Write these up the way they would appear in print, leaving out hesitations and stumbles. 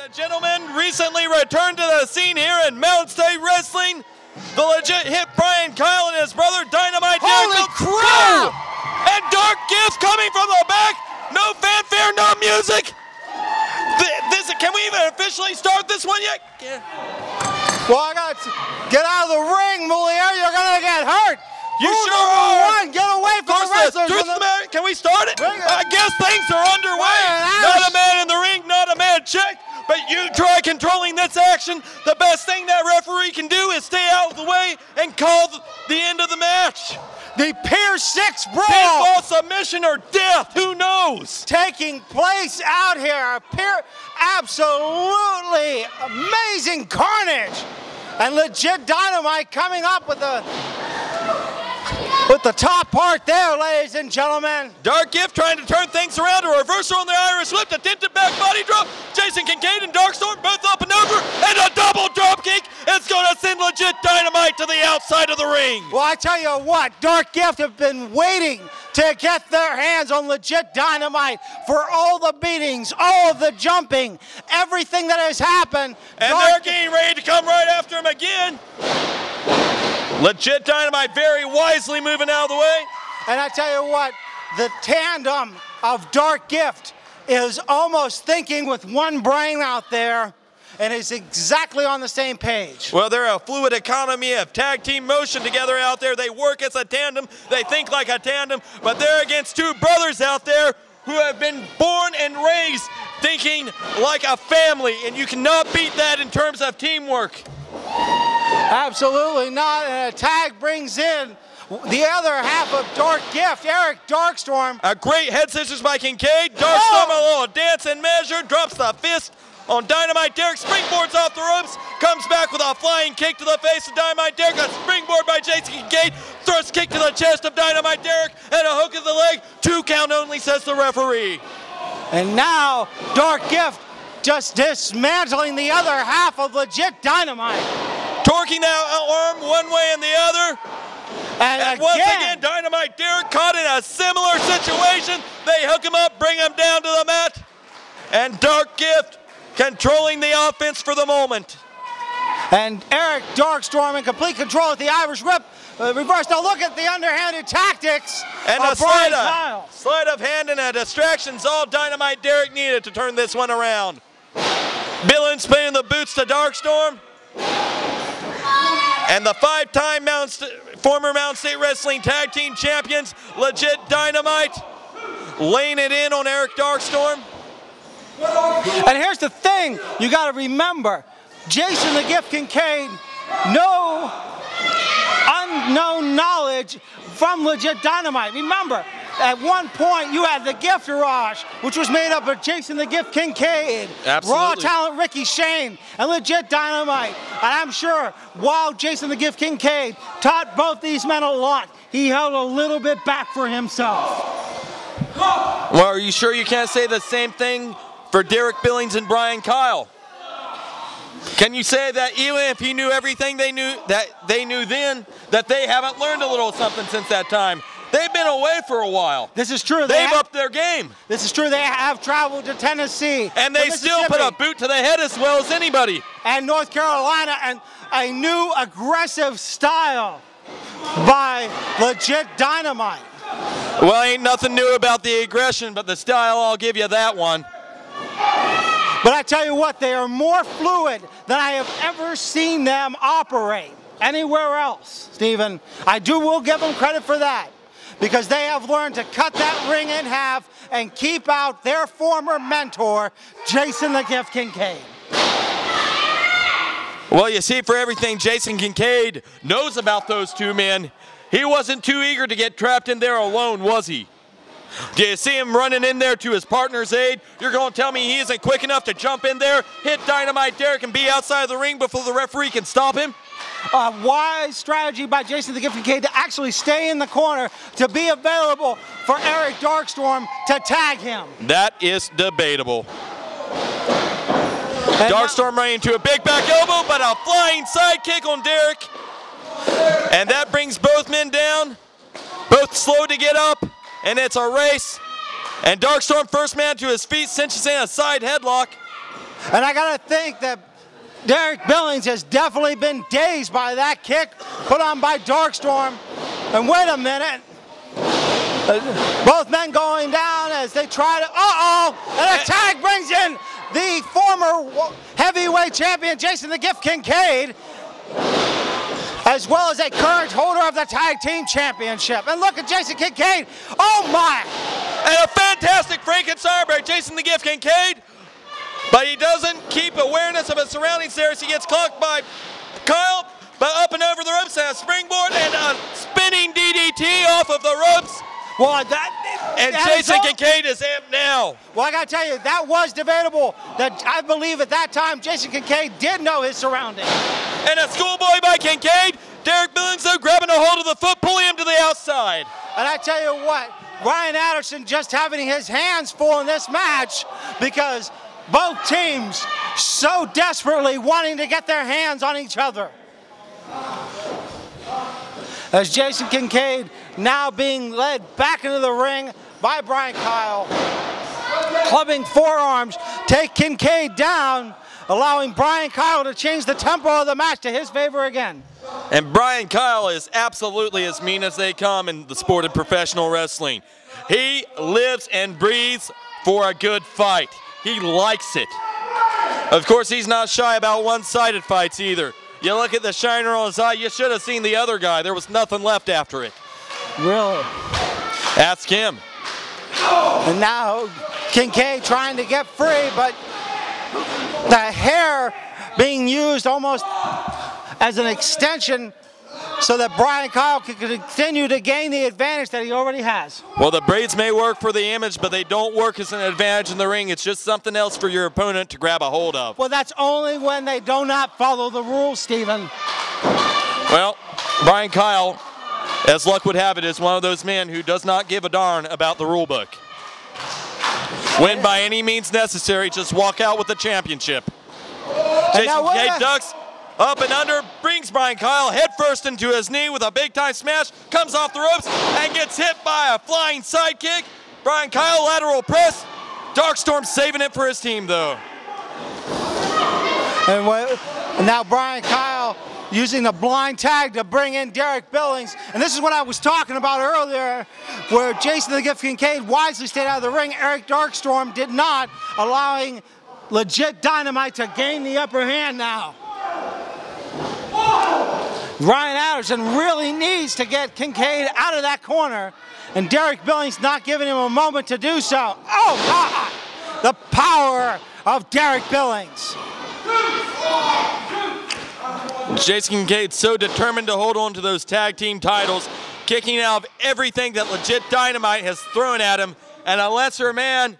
the gentleman recently returned to the scene here in Mountain State Wrestling. The legit hit Brian Kyle and his brother Dynamite. Holy crap! And DARKGIFT coming from the back. No fanfare, no music. Can we even officially start this one yet? Yeah. Well, I got to get out of the ring, Moliere. You're gonna get hurt. You Rule sure are. #1, get away from the wrestlers. Can we start it? I guess things are underway. Not a man in the ring, not a man checked. But you try controlling this action. The best thing that referee can do is stay out of the way and call the end of the match. The Pier 6 brawl. Pinfall, submission, or death, who knows? Taking place out here. Absolutely amazing carnage. And legit Dynamite coming up with the top part there, ladies and gentlemen. DARKGIFT trying to turn things around. A reversal on the Irish whip, the tinted back body drop. Jason Kincaid and Darkstorm both up and over, and a double drop kick. It's going to send legit Dynamite to the outside of the ring. Well, I tell you what, DARKGIFT have been waiting to get their hands on legit Dynamite for all the beatings, all of the jumping, everything that has happened. And they're getting ready to come right after him again. Legit Dynamite very wisely moving out of the way. And I tell you what, the tandem of DARKGIFT is almost thinking with one brain out there and is exactly on the same page. Well, they're a fluid economy of tag team motion together out there. They work as a tandem. They think like a tandem, but they're against two brothers out there who have been born and raised thinking like a family, and you cannot beat that in terms of teamwork. Absolutely not, and a tag brings in the other half of DARKGIFT, Eric Darkstorm. A great head scissors by Kincaid. Darkstorm a little dance and measure, drops the fist on Dynamite Derek, springboards off the ropes, comes back with a flying kick to the face of Dynamite Derek, a springboard by Jason Kincaid, thrust kick to the chest of Dynamite Derek, and a hook of the leg. 2 count only, says the referee. And now DARKGIFT just dismantling the other half of legit Dynamite. Torquing that arm one way and the other. And once again, Dynamite Derek caught in a similar situation. They hook him up, bring him down to the mat. And DARKGIFT controlling the offense for the moment. And Eric Darkstorm in complete control with the Irish whip. Reverse. Now look at the underhanded tactics and of Brian Kyle. Sleight of hand and a distraction's all Dynamite Derek needed to turn this one around. Billings paying the boots to Darkstorm. And the 5-time former Mountain State Wrestling Tag Team Champions, legit Dynamite, laying it in on Eric Darkstorm. And here's the thing you got to remember. Jason the Gift Kincaid, no unknown knowledge from legit Dynamite. Remember, at one point you had the Gift Garage, which was made up of Jason the Gift Kincaid, Raw Talent Ricky Shane, and legit Dynamite. And I'm sure while Jason the Gift Kincaid taught both these men a lot, he held a little bit back for himself. Well, are you sure you can't say the same thing for Derek Billings and Brian Kyle? Can you say that even if he knew everything they knew then, that they haven't learned a little something since that time? They've been away for a while. This is true. They've upped their game. This is true. They have traveled to Tennessee. And they still put a boot to the head as well as anybody. And North Carolina, and a new aggressive style by legit Dynamite. Well, ain't nothing new about the aggression, but the style, I'll give you that one. But I tell you what, they are more fluid than I have ever seen them operate anywhere else, Stephen. Will give them credit for that, because they have learned to cut that ring in half and keep out their former mentor, Jason the Gift Kincaid. Well, you see, for everything Jason Kincaid knows about those two men, he wasn't too eager to get trapped in there alone, was he? Do you see him running in there to his partner's aid? You're going to tell me he isn't quick enough to jump in there, hit Dynamite Derek, and be outside of the ring before the referee can stop him? A wise strategy by Jason the Gift Kincaid to actually stay in the corner, to be available for Eric Darkstorm to tag him. That is debatable. Darkstorm running into a big back elbow, but a flying side kick on Derek. And that brings both men down. Both slow to get up, and it's a race. And Darkstorm, first man to his feet, cinches in a side headlock. And I got to think that Derek Billings has definitely been dazed by that kick put on by Darkstorm. And wait a minute. Both men going down as they try to, and a tag brings in the former heavyweight champion, Jason the Gift Kincaid, as well as a current holder of the tag team championship. And look at Jason Kincaid, oh my! And a fantastic Frankenstein by Jason the Gift Kincaid, but he doesn't keep awareness of his surroundings there as he gets clocked by Kyle, but up and over the ropes and a springboard and a spinning DDT off of the ropes. Well, and Jason Kincaid is amped now. Well, I got to tell you, that was debatable. That I believe at that time, Jason Kincaid did know his surroundings. And a schoolboy by Kincaid. Derek Billings, though, grabbing a hold of the foot, pulling him to the outside. And I tell you what, Ryan Anderson just having his hands full in this match because both teams so desperately wanting to get their hands on each other. As Jason Kincaid now being led back into the ring by Brian Kyle. Clubbing forearms, take Kincaid down, allowing Brian Kyle to change the tempo of the match to his favor again. And Brian Kyle is absolutely as mean as they come in the sport of professional wrestling. He lives and breathes for a good fight. He likes it. Of course, he's not shy about one-sided fights either. You look at the shiner on his eye, you should have seen the other guy. There was nothing left after it. Really? Ask him. And now Kincaid trying to get free, but the hair being used almost as an extension so that Brian Kyle can continue to gain the advantage that he already has. Well, the braids may work for the image, but they don't work as an advantage in the ring. It's just something else for your opponent to grab a hold of. Well, that's only when they do not follow the rules, Stephen. Well, Brian Kyle, as luck would have it, is one of those men who does not give a darn about the rule book. When by any means necessary, just walk out with the championship. Jason Kincaid ducks up and under, brings Brian Kyle headfirst into his knee with a big-time smash, comes off the ropes and gets hit by a flying sidekick. Brian Kyle lateral press. Darkstorm saving it for his team, though. And now Brian Kyle using the blind tag to bring in Derek Billings. And this is what I was talking about earlier, where Jason the Gift Kincaid wisely stayed out of the ring. Eric Darkstorm did not, allowing legit Dynamite to gain the upper hand now. Ryan Anderson really needs to get Kincaid out of that corner, and Derek Billings not giving him a moment to do so. Oh, God! The power of Derek Billings. Jason Kincaid so determined to hold on to those tag team titles, kicking out of everything that legit Dynamite has thrown at him, and a lesser man,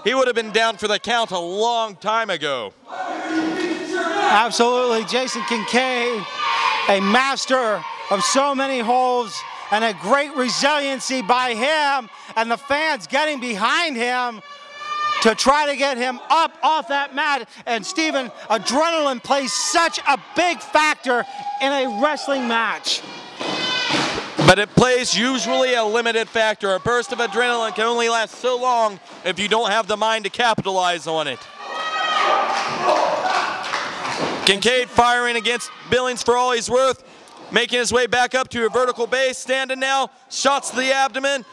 he would have been down for the count a long time ago. Absolutely, Jason Kincaid, a master of so many holds and a great resiliency by him and the fans getting behind him to try to get him up off that mat. And Stephen, adrenaline plays such a big factor in a wrestling match. But it plays usually a limited factor. A burst of adrenaline can only last so long if you don't have the mind to capitalize on it. Kincaid firing against Billings for all he's worth, making his way back up to a vertical base, standing now, shots to the abdomen,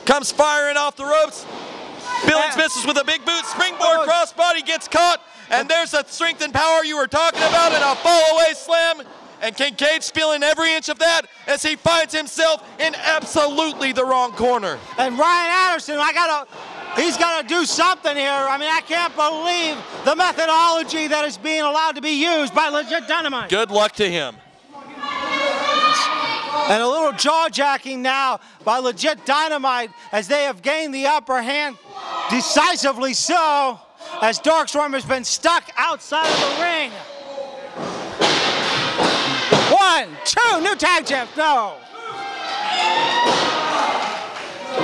comes firing off the ropes. Billings misses with a big boot, springboard crossbody, gets caught, and there's the strength and power you were talking about, and a fall-away slam. And Kincaid's feeling every inch of that as he finds himself in absolutely the wrong corner. And Ryan Anderson, he's got to do something here. I mean, I can't believe the methodology that is being allowed to be used by legit Dynamite. Good luck to him. And a little jaw-jacking now by legit Dynamite as they have gained the upper hand, decisively so, as Darkstorm has been stuck outside of the ring. 1, 2, new tag champ, no.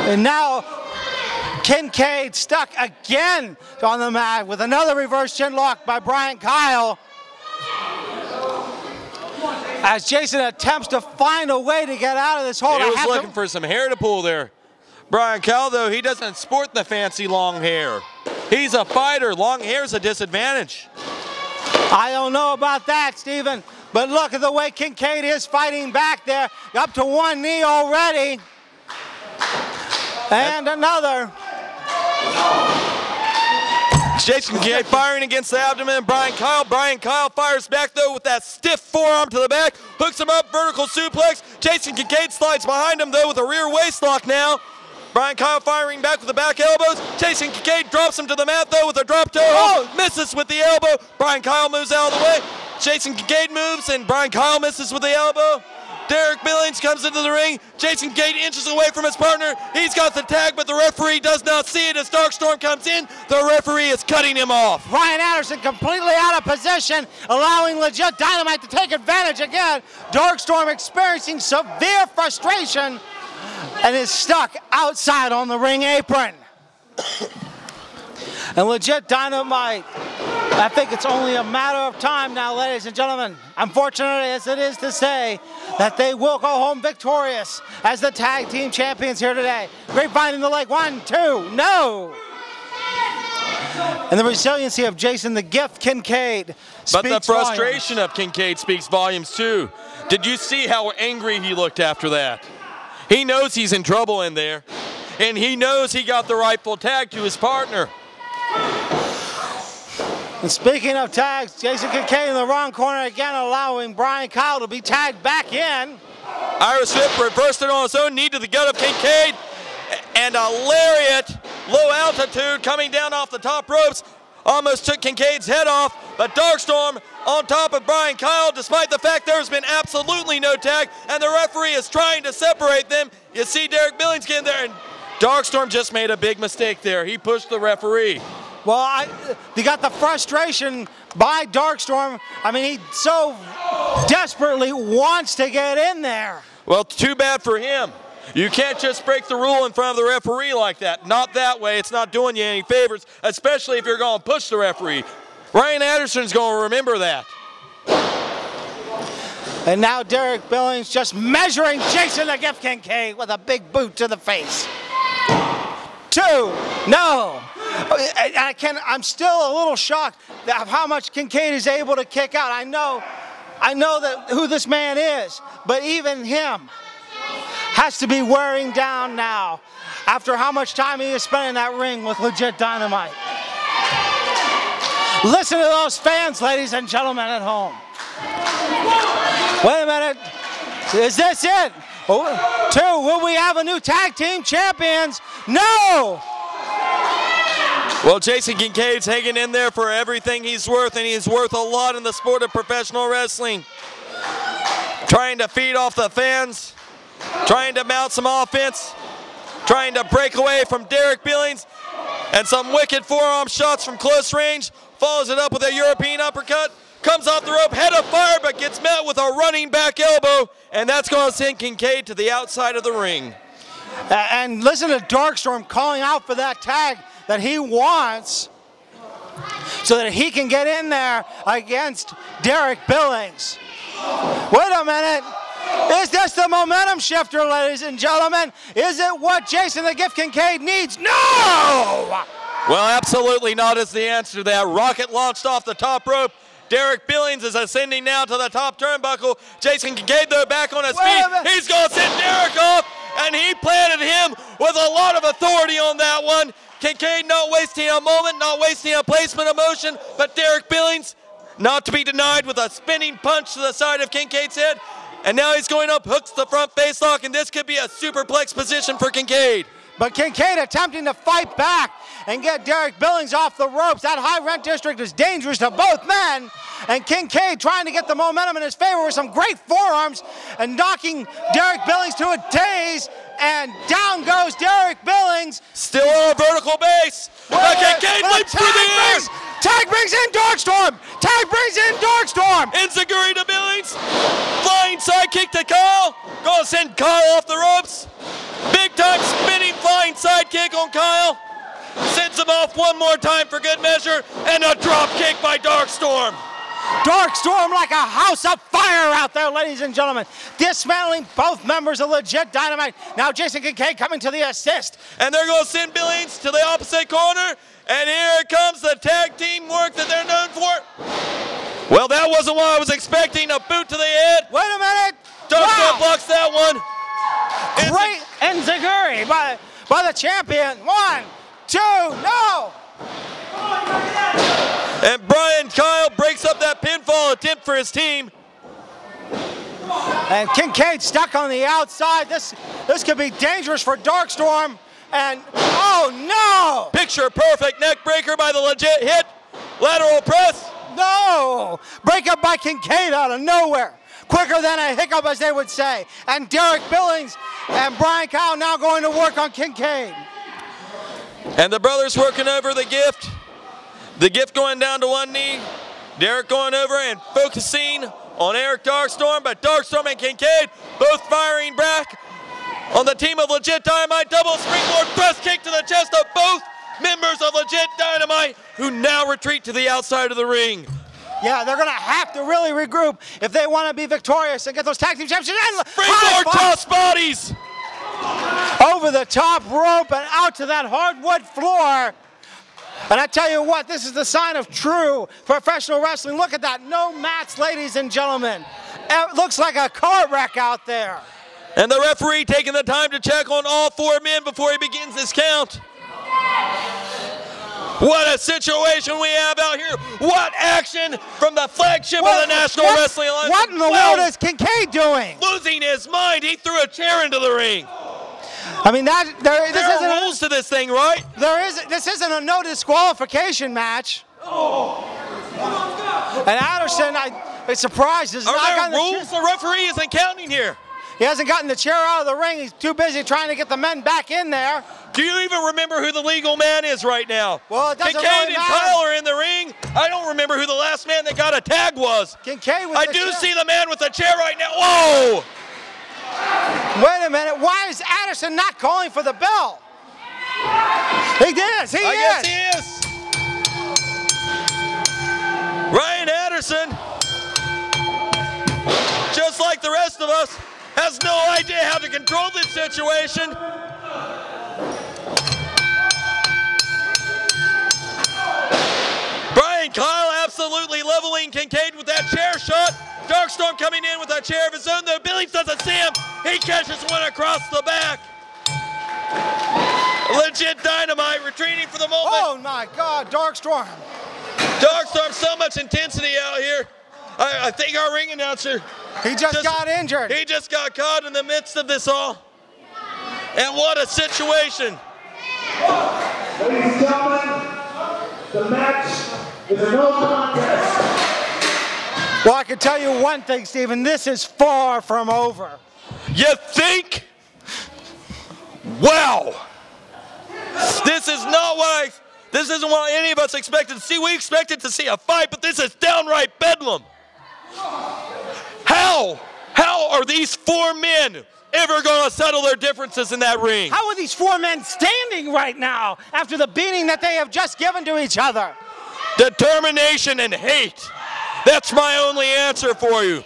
And now Kincaid stuck again on the mat with another reverse chin lock by Brian Kyle. As Jason attempts to find a way to get out of this hole. He was looking for some hair to pull there. Brian Kyle, though, he doesn't sport the fancy long hair. He's a fighter. Long hair's a disadvantage. I don't know about that, Stephen, but look at the way Kincaid is fighting back there. Up to one knee already. And another. Jason Kincaid firing against the abdomen of Brian Kyle. Brian Kyle fires back though with that stiff forearm to the back. Hooks him up, vertical suplex. Jason Kincaid slides behind him though with a rear waist lock now. Brian Kyle firing back with the back elbows. Jason Kincaid drops him to the mat though with a drop toe. Oh, misses with the elbow. Brian Kyle moves out of the way. Jason Kincaid moves and Brian Kyle misses with the elbow. Derek Billings comes into the ring. Jason Kincaid inches away from his partner. He's got the tag, but the referee does not see it as Darkstorm comes in. The referee is cutting him off. Ryan Anderson completely out of position, allowing Legit Dynamite to take advantage again. Darkstorm experiencing severe frustration and is stuck outside on the ring apron. And Legit Dynamite, I think it's only a matter of time now, ladies and gentlemen, unfortunately as it is to say, that they will go home victorious as the tag team champions here today. Grapevine in the leg, 1, 2, no! And the resiliency of Jason the Gift Kincaid speaks But the frustration volumes. of Kincaid speaks volumes too. Did you see how angry he looked after that? He knows he's in trouble in there, and he knows he got the rightful tag to his partner. And speaking of tags, Jason Kincaid in the wrong corner again, allowing Brian Kyle to be tagged back in. Irish Whip reversed it on its own knee to the gut of Kincaid, and a lariat, low altitude, coming down off the top ropes, almost took Kincaid's head off, but Darkstorm on top of Brian Kyle, despite the fact there's been absolutely no tag, and the referee is trying to separate them. You see Derek Billings getting there, and Darkstorm just made a big mistake there. He pushed the referee. Well, you got the frustration by Darkstorm. I mean, he so desperately wants to get in there. Well, too bad for him. You can't just break the rule in front of the referee like that. Not that way. It's not doing you any favors, especially if you're going to push the referee. Ryan Anderson's going to remember that. And now Derek Billings just measuring Jason the Gift Kincaid with a big boot to the face. 2, no. I'm still a little shocked of how much Kincaid is able to kick out. I know that who this man is, but even him has to be wearing down now after how much time he has spent in that ring with Legit Dynamite. Listen to those fans, ladies and gentlemen at home. Wait a minute. Is this it? 2, will we have a new tag team champions? No! Well, Jason Kincaid's hanging in there for everything he's worth, and he's worth a lot in the sport of professional wrestling. Trying to feed off the fans, trying to mount some offense, trying to break away from Derek Billings, and some wicked forearm shots from close range. Follows it up with a European uppercut, comes off the rope, head of fire, but gets met with a running back elbow, and that's going to send Kincaid to the outside of the ring. And listen to Darkstorm calling out for that tag that he wants so that he can get in there against Derek Billings. Wait a minute. Is this the momentum shifter, ladies and gentlemen? Is it what Jason the Gift Kincaid needs? No! Well, absolutely not is the answer to that. Rocket launched off the top rope. Derek Billings is ascending now to the top turnbuckle. Jason Kincaid, though, back on his feet. He's going to send Derek off, and he planted him with a lot of authority on that one. Kincaid not wasting a moment, not wasting a placement of motion, but Derek Billings not to be denied with a spinning punch to the side of Kincaid's head. And now he's going up, hooks the front face lock, and this could be a superplex position for Kincaid. But Kincaid attempting to fight back and get Derek Billings off the ropes. That high rent district is dangerous to both men. And Kincaid trying to get the momentum in his favor with some great forearms and knocking Derek Billings to a daze. And down goes Derek Billings. Still on a vertical base. Kincaid leaps through the air. Tag brings in Darkstorm. Tag brings in Darkstorm. Enziguri to Billings. Flying sidekick to Kyle. Gonna send Kyle off the ropes. Big time spinning flying sidekick on Kyle. Sends him off one more time for good measure. And a drop kick by Darkstorm. Dark Storm like a house of fire out there, ladies and gentlemen. Dismantling both members of Legit Dynamite. Now Jason Kincaid coming to the assist. And they're going to send Billings to the opposite corner. And here comes the tag team work that they're known for. Well, that wasn't what I was expecting. A boot to the head. Wait a minute. Dark Storm blocks that one. Great enziguri by the champion. 1, 2, no. And Brian Kyle breaks up that pinfall attempt for his team. And Kincaid stuck on the outside. This could be dangerous for Dark Storm. And oh no! Picture perfect neck breaker by the Legit hit. Lateral press. No! Break up by Kincaid out of nowhere. Quicker than a hiccup, as they would say. And Derek Billings and Brian Kyle now going to work on Kincaid. And the brothers working over the Gift. The Gift going down to one knee. Derek going over and focusing on Eric Darkstorm, but Darkstorm and Kincaid both firing back on the team of Legit Dynamite. Double springboard thrust kick to the chest of both members of Legit Dynamite, who now retreat to the outside of the ring. Yeah, they're going to have to really regroup if they want to be victorious and get those tag team championships. Springboard toss bodies. Over the top rope and out to that hardwood floor. And I tell you what, this is the sign of true professional wrestling. Look at that, no mats, ladies and gentlemen. It looks like a car wreck out there. And the referee taking the time to check on all four men before he begins his count. What a situation we have out here. What action from the flagship of the National Wrestling Alliance. What in the world is Kincaid doing? Losing his mind, he threw a chair into the ring. I mean, there are rules to this thing, right? This isn't a no disqualification match. Oh. And Anderson, it's surprised. Are there rules? The referee isn't counting here. He hasn't gotten the chair out of the ring. He's too busy trying to get the men back in there. Do you even remember who the legal man is right now? Well, it doesn't Kincaid really matter. and Kyle are in the ring. I don't remember who the last man that got a tag was. Kincaid with I the do chair. see the man with the chair right now. Whoa! Wait a minute. Why is Anderson not calling for the bell? He is. He is. I guess he is. Ryan Anderson, just like the rest of us, has no idea how to control this situation. Brian Kyle absolutely leveling Kincaid with that chair shot. Darkstorm coming in with a chair of his own, though Billings doesn't see him. He catches one across the back. Legit Dynamite retreating for the moment. Oh my God, Darkstorm. Darkstorm, so much intensity out here. I think our ring announcer. He just got injured. He just got caught in the midst of this all. And what a situation. Ladies and gentlemen, the match is a no contest. Well, I can tell you one thing, Stephen. This is far from over. You think? Wow. This isn't what any of us expected to see. We expected to see a fight, but this is downright bedlam. How are these four men ever going to settle their differences in that ring? How are these four men standing right now after the beating that they have just given to each other? Determination and hate. That's my only answer for you.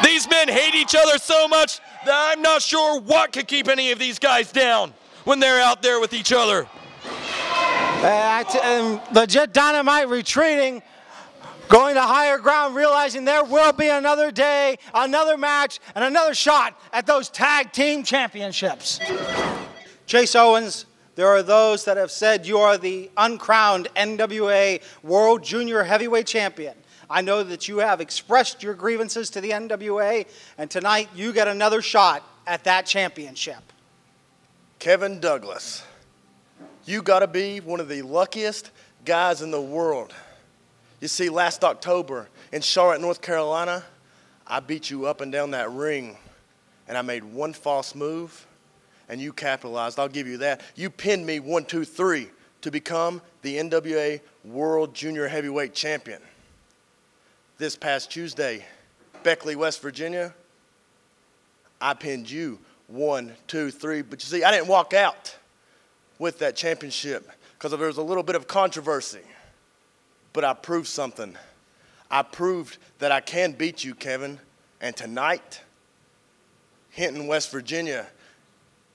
These men hate each other so much that I'm not sure what could keep any of these guys down when they're out there with each other. Legit Dynamite retreating, going to higher ground, realizing there will be another day, another match, and another shot at those tag team championships. Chase Owens, there are those that have said you are the uncrowned NWA World Junior Heavyweight Champion. I know that you have expressed your grievances to the NWA, and tonight you get another shot at that championship. Kevin Douglas, you gotta be one of the luckiest guys in the world. You see, last October in Charlotte, North Carolina, I beat you up and down that ring, and I made one false move, and you capitalized. I'll give you that. You pinned me 1, 2, 3 to become the NWA World Junior Heavyweight Champion. This past Tuesday, Beckley, West Virginia, I pinned you 1, 2, 3. But you see, I didn't walk out with that championship because there was a little bit of controversy. but I proved something. I proved that I can beat you, Kevin. And tonight, Hinton, West Virginia,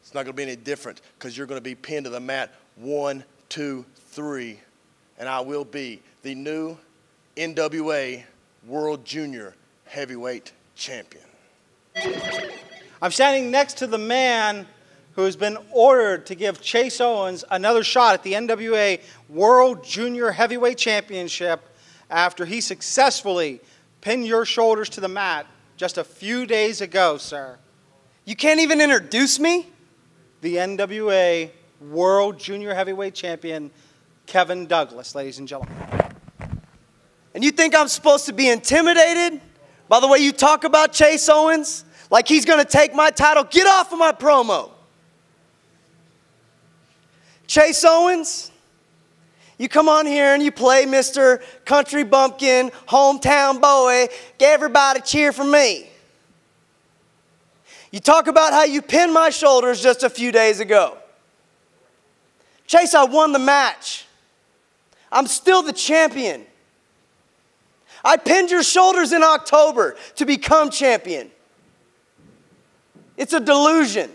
it's not going to be any different because you're going to be pinned to the mat 1, 2, 3, and I will be the new NWA World Junior Heavyweight Champion. I'm standing next to the man who's been ordered to give Chase Owens another shot at the NWA World Junior Heavyweight Championship after he successfully pinned your shoulders to the mat just a few days ago, sir. You can't even introduce me? The NWA World Junior Heavyweight Champion, Kevin Douglas, ladies and gentlemen. And you think I'm supposed to be intimidated by the way you talk about Chase Owens? Like he's going to take my title? Get off of my promo. Chase Owens, you come on here and you play Mr. Country Bumpkin, hometown boy, get everybody cheer for me. You talk about how you pinned my shoulders just a few days ago. Chase, I won the match. I'm still the champion. I pinned your shoulders in October to become champion. It's a delusion.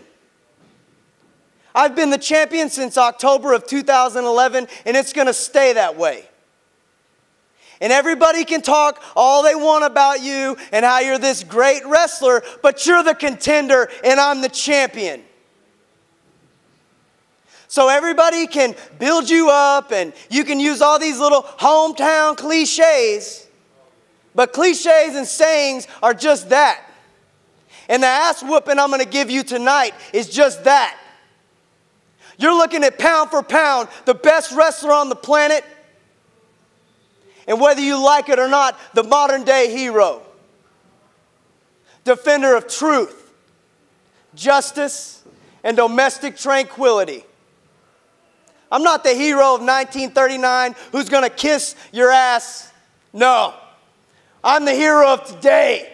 I've been the champion since October of 2011, and it's going to stay that way. And everybody can talk all they want about you and how you're this great wrestler, but you're the contender and I'm the champion. So everybody can build you up and you can use all these little hometown cliches, but cliches and sayings are just that. And the ass whooping I'm going to give you tonight is just that. You're looking at pound for pound, the best wrestler on the planet. And whether you like it or not, the modern day hero. Defender of truth, justice, and domestic tranquility. I'm not the hero of 1939 who's going to kiss your ass. No. I'm the hero of today.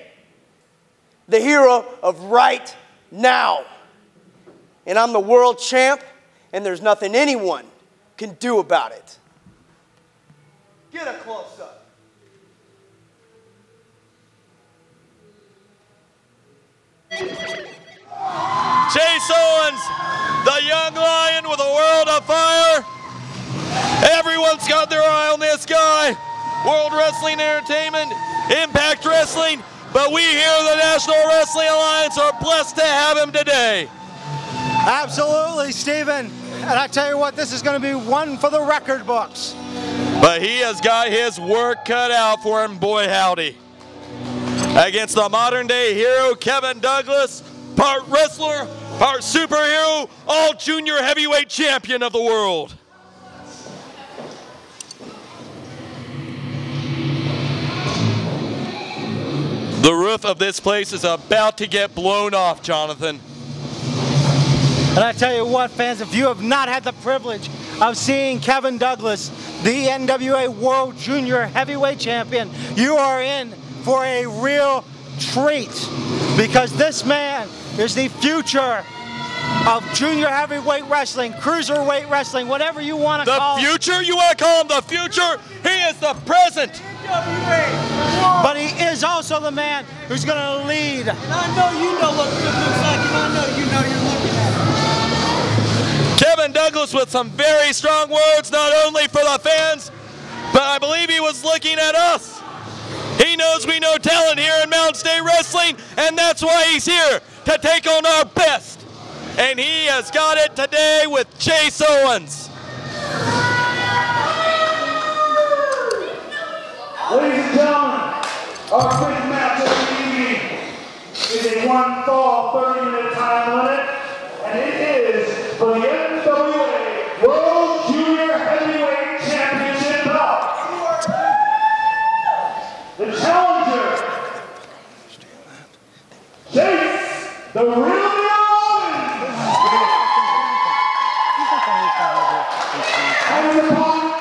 The hero of right now. And I'm the world champ. And there's nothing anyone can do about it. Get a close-up. Chase Owens, the young lion with a world of fire. Everyone's got their eye on this guy. World Wrestling Entertainment, Impact Wrestling, but we here at the National Wrestling Alliance are blessed to have him today. Absolutely, Steven. And I tell you what, this is going to be one for the record books. But he has got his work cut out for him, boy howdy. Against the modern day hero, Kevin Douglas, part wrestler, part superhero, all junior heavyweight champion of the world. The roof of this place is about to get blown off, Jonathan. And I tell you what, fans, if you have not had the privilege of seeing Kevin Douglas, the NWA World Junior Heavyweight Champion, you are in for a real treat, because this man is the future of junior heavyweight wrestling, cruiserweight wrestling, whatever you want to call it. The future? You want to call him the future? He is the present. But he is also the man who's going to lead. And I know you know what good looks like, and I know you know you're looking at it. Kevin Douglas with some very strong words, not only for the fans, but I believe he was looking at us. He knows we know talent here in Mountain State Wrestling, and that's why he's here, to take on our best. And he has got it today with Chase Owens. Ladies and gentlemen, our fifth match of the evening is a 1-fall, 30-minute time limit, and it is for the NWA World Junior Heavyweight Championship bout. The challenger, Chase the Real Owens. And his opponent,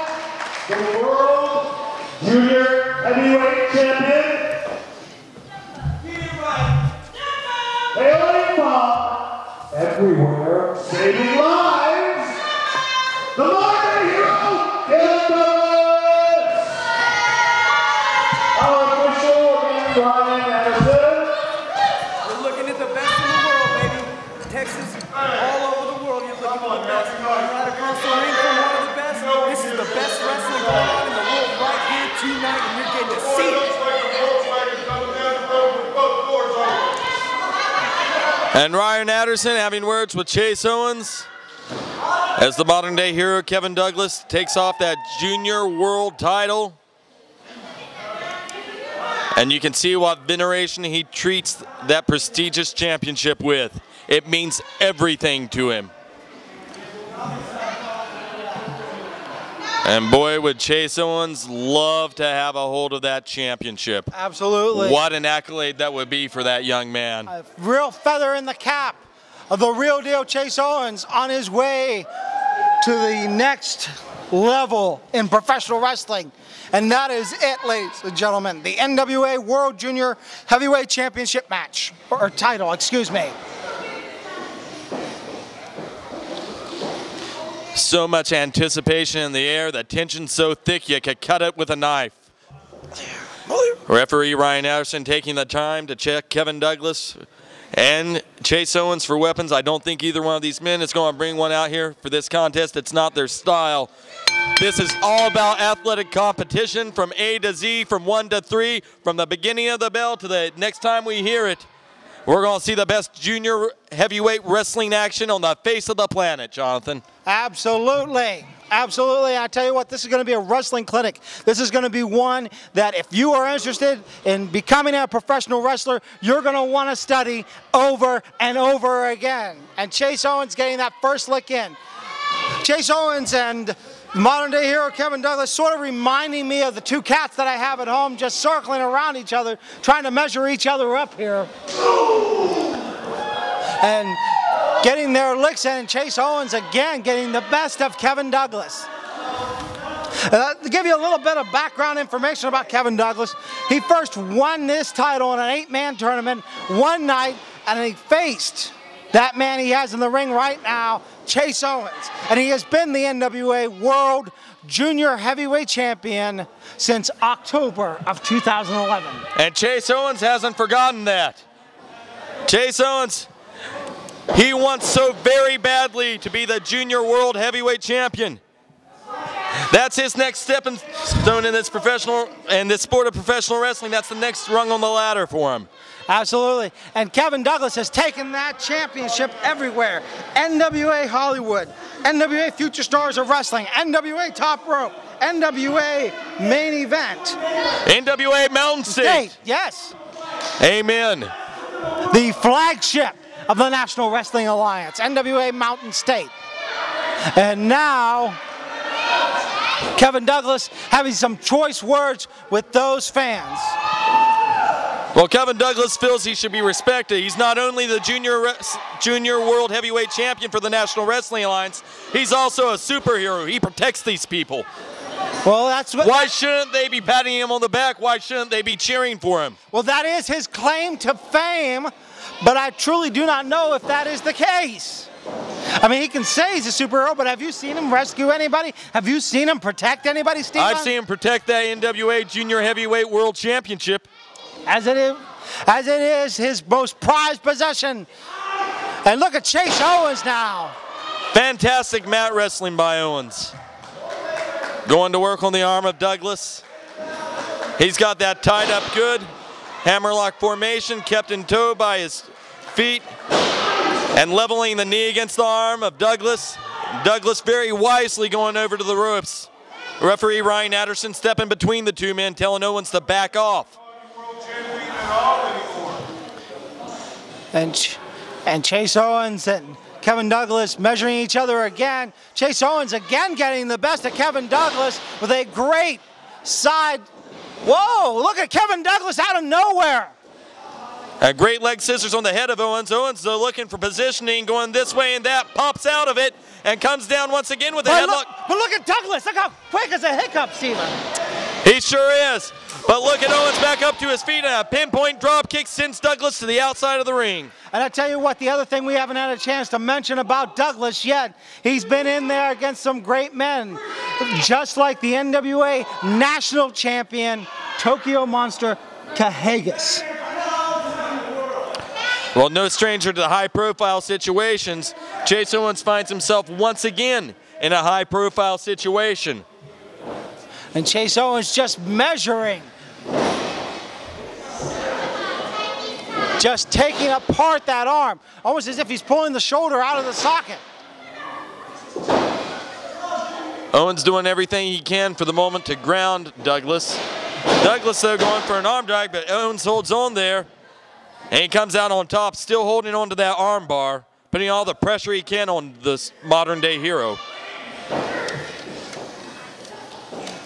the World Junior Heavyweight Champion, hailing from everywhere, saving lives, the modern hero, Kevin Douglas. going on in the world right here tonight, and you're getting to see it. And Ryan Anderson having words with Chase Owens as the modern day hero Kevin Douglas takes off that junior world title. And you can see what veneration he treats that prestigious championship with. It means everything to him. And boy, would Chase Owens love to have a hold of that championship. Absolutely. What an accolade that would be for that young man. A real feather in the cap of the real deal Chase Owens on his way to the next level in professional wrestling. And that is it, ladies and gentlemen. The NWA World Junior Heavyweight Championship match, or title, excuse me. So much anticipation in the air, the tension so thick you could cut it with a knife. Referee Ryan Anderson taking the time to check Kevin Douglas and Chase Owens for weapons. I don't think either one of these men is going to bring one out here for this contest. It's not their style. This is all about athletic competition from A to Z, from 1 to 3, from the beginning of the bell to the next time we hear it. We're going to see the best junior heavyweight wrestling action on the face of the planet, Jonathan. Absolutely. Absolutely. I tell you what, this is going to be a wrestling clinic. This is going to be one that if you are interested in becoming a professional wrestler, you're going to want to study over and over again. And Chase Owens getting that first lick in. Chase Owens and modern day hero Kevin Douglas sort of reminding me of the two cats that I have at home just circling around each other, trying to measure each other up here. And getting their licks in, Chase Owens again getting the best of Kevin Douglas. To give you a little bit of background information about Kevin Douglas, he first won this title in an 8-man tournament one night, and he faced that man he has in the ring right now, Chase Owens. And he has been the NWA World Junior Heavyweight Champion since October of 2011. And Chase Owens hasn't forgotten that. Chase Owens, he wants so very badly to be the Junior World Heavyweight Champion. That's his next stepping stone in this sport of professional wrestling. That's the next rung on the ladder for him. Absolutely. And Kevin Douglas has taken that championship everywhere. NWA Hollywood, NWA Future Stars of Wrestling, NWA Top Rope, NWA Main Event. NWA Mountain State. Yes. Amen. The flagship of the National Wrestling Alliance, NWA Mountain State. And now, Kevin Douglas having some choice words with those fans. Well, Kevin Douglas feels he should be respected. He's not only the junior World Heavyweight Champion for the National Wrestling Alliance, he's also a superhero. He protects these people. Well, that's what. Why shouldn't they be patting him on the back? Why shouldn't they be cheering for him? Well, that is his claim to fame, but I truly do not know if that is the case. I mean, he can say he's a superhero, but have you seen him rescue anybody? Have you seen him protect anybody, Steve? I've seen him protect that NWA Junior Heavyweight World Championship. As it is his most prized possession. And look at Chase Owens now. Fantastic mat wrestling by Owens. Going to work on the arm of Douglas. He's got that tied up good. Hammerlock formation kept in tow by his feet. And leveling the knee against the arm of Douglas. Douglas very wisely going over to the ropes. Referee Ryan Anderson stepping between the two men, telling Owens to back off. And Chase Owens and Kevin Douglas measuring each other again. Chase Owens again getting the best of Kevin Douglas with a great side. Whoa, look at Kevin Douglas out of nowhere. A great leg scissors on the head of Owens. Owens looking for positioning, going this way and that, pops out of it, and comes down once again with a headlock. But look at Douglas. Look how quick as a hiccup, Steven. He sure is. But look at Owens back up to his feet, and a pinpoint drop kick sends Douglas to the outside of the ring. And I tell you what, the other thing we haven't had a chance to mention about Douglas yet, he's been in there against some great men, just like the NWA National Champion, Tokyo Monster Kahagas. Well, no stranger to the high-profile situations, Chase Owens finds himself once again in a high-profile situation. And Chase Owens just measuring. Just taking apart that arm, almost as if he's pulling the shoulder out of the socket. Owens doing everything he can for the moment to ground Douglas. Douglas, though, going for an arm drag, but Owens holds on there. And he comes out on top, still holding on to that arm bar, putting all the pressure he can on this modern-day hero.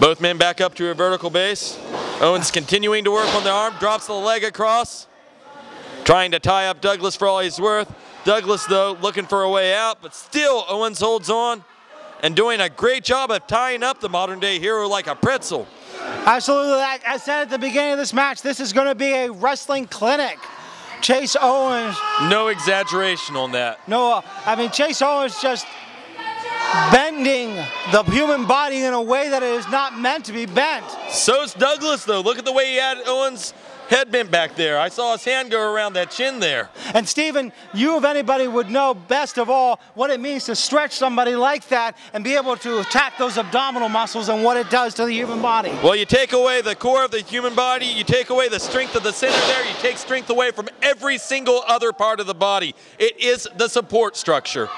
Both men back up to a vertical base. Owens continuing to work on the arm, drops the leg across, trying to tie up Douglas for all he's worth. Douglas, though, looking for a way out, but still Owens holds on and doing a great job of tying up the modern-day hero like a pretzel. Absolutely. Like I said at the beginning of this match, this is going to be a wrestling clinic. Chase Owens. No exaggeration on that. No, I mean, Chase Owens just bending the human body in a way that it is not meant to be bent. So's Douglas, though. Look at the way he had Owens' head bent back there. I saw his hand go around that chin there. And Steven, you of anybody would know best of all what it means to stretch somebody like that and be able to attack those abdominal muscles and what it does to the human body. Well, you take away the core of the human body, you take away the strength of the center there, you take strength away from every single other part of the body. It is the support structure.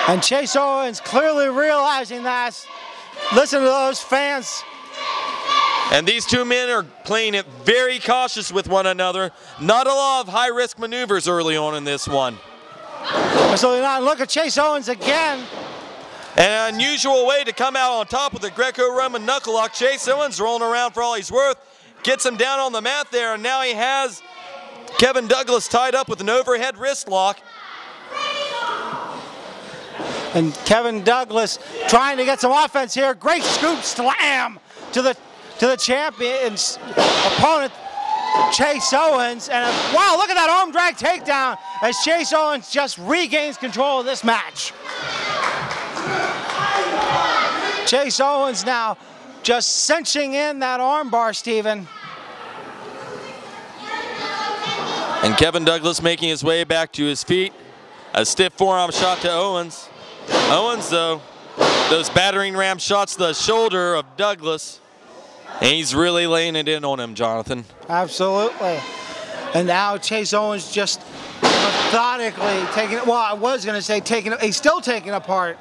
And Chase Owens clearly realizing that. Listen to those fans. And these two men are playing it very cautious with one another. Not a lot of high-risk maneuvers early on in this one. So now look at Chase Owens again. An unusual way to come out on top with a Greco-Roman knuckle lock. Chase Owens rolling around for all he's worth. Gets him down on the mat there, and now he has Kevin Douglas tied up with an overhead wrist lock. And Kevin Douglas trying to get some offense here. Great scoop slam to the champion's opponent, Chase Owens. And wow, look at that arm drag takedown as Chase Owens just regains control of this match. Chase Owens now just cinching in that arm bar, Steven. And Kevin Douglas making his way back to his feet. A stiff forearm shot to Owens. Owens, though, those battering ram shots to the shoulder of Douglas. And he's really laying it in on him, Jonathan. Absolutely. And now Chase Owens just methodically taking it. Well, I was going to say he's still taking apart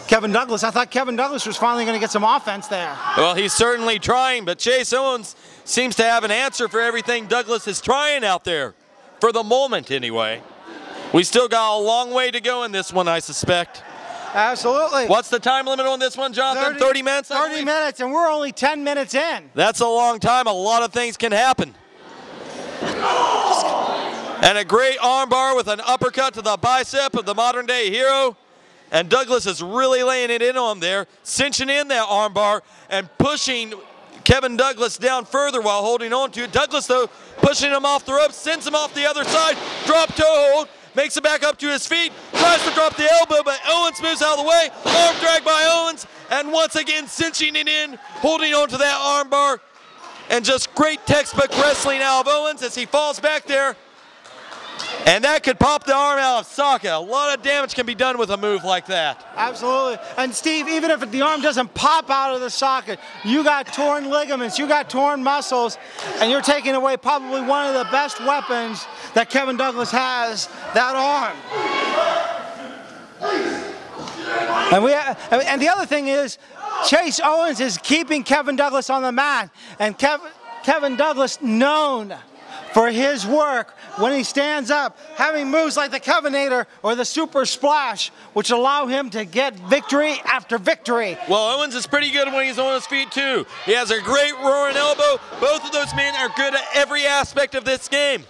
Kevin Douglas. I thought Kevin Douglas was finally going to get some offense there. Well, he's certainly trying, but Chase Owens seems to have an answer for everything Douglas is trying out there. For the moment, anyway. We still got a long way to go in this one, I suspect. Absolutely. What's the time limit on this one, Jonathan? 30 minutes? 30 minutes, and we're only 10 minutes in. That's a long time. A lot of things can happen. And a great armbar with an uppercut to the bicep of the modern-day hero. And Douglas is really laying it in on there, cinching in that armbar and pushing Kevin Douglas down further while holding on to it. Douglas, though, pushing him off the ropes, sends him off the other side, drop toe hold. Makes it back up to his feet, tries to drop the elbow, but Owens moves out of the way. Arm drag by Owens, and once again cinching it in, holding on to that arm bar. And just great textbook wrestling out of Owens as he falls back there. And that could pop the arm out of socket. A lot of damage can be done with a move like that. Absolutely. And Steve, even if the arm doesn't pop out of the socket, you got torn ligaments, you got torn muscles, and you're taking away probably one of the best weapons that Kevin Douglas has, that arm. And the other thing is, Chase Owens is keeping Kevin Douglas on the mat, and Kevin Douglas known for his work when he stands up, having moves like the Covenator or the Super Splash, which allow him to get victory after victory. Well, Owens is pretty good when he's on his feet, too. He has a great roaring elbow. Both of those men are good at every aspect of this game.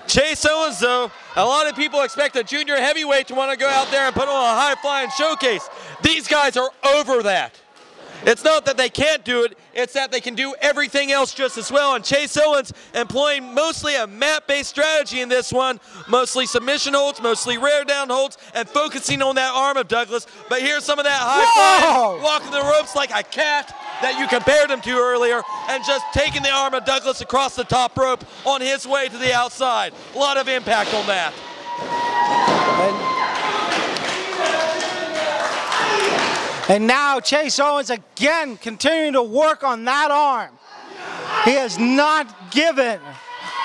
Chase Owens, though, a lot of people expect a junior heavyweight to want to go out there and put on a high-flying showcase. These guys are over that. It's not that they can't do it, it's that they can do everything else just as well. And Chase Owens employing mostly a mat-based strategy in this one, mostly submission holds, mostly rear down holds, and focusing on that arm of Douglas. But here's some of that high-flying, walking the ropes like a cat that you compared him to earlier, and just taking the arm of Douglas across the top rope on his way to the outside. A lot of impact on that. And now Chase Owens again continuing to work on that arm. He has not given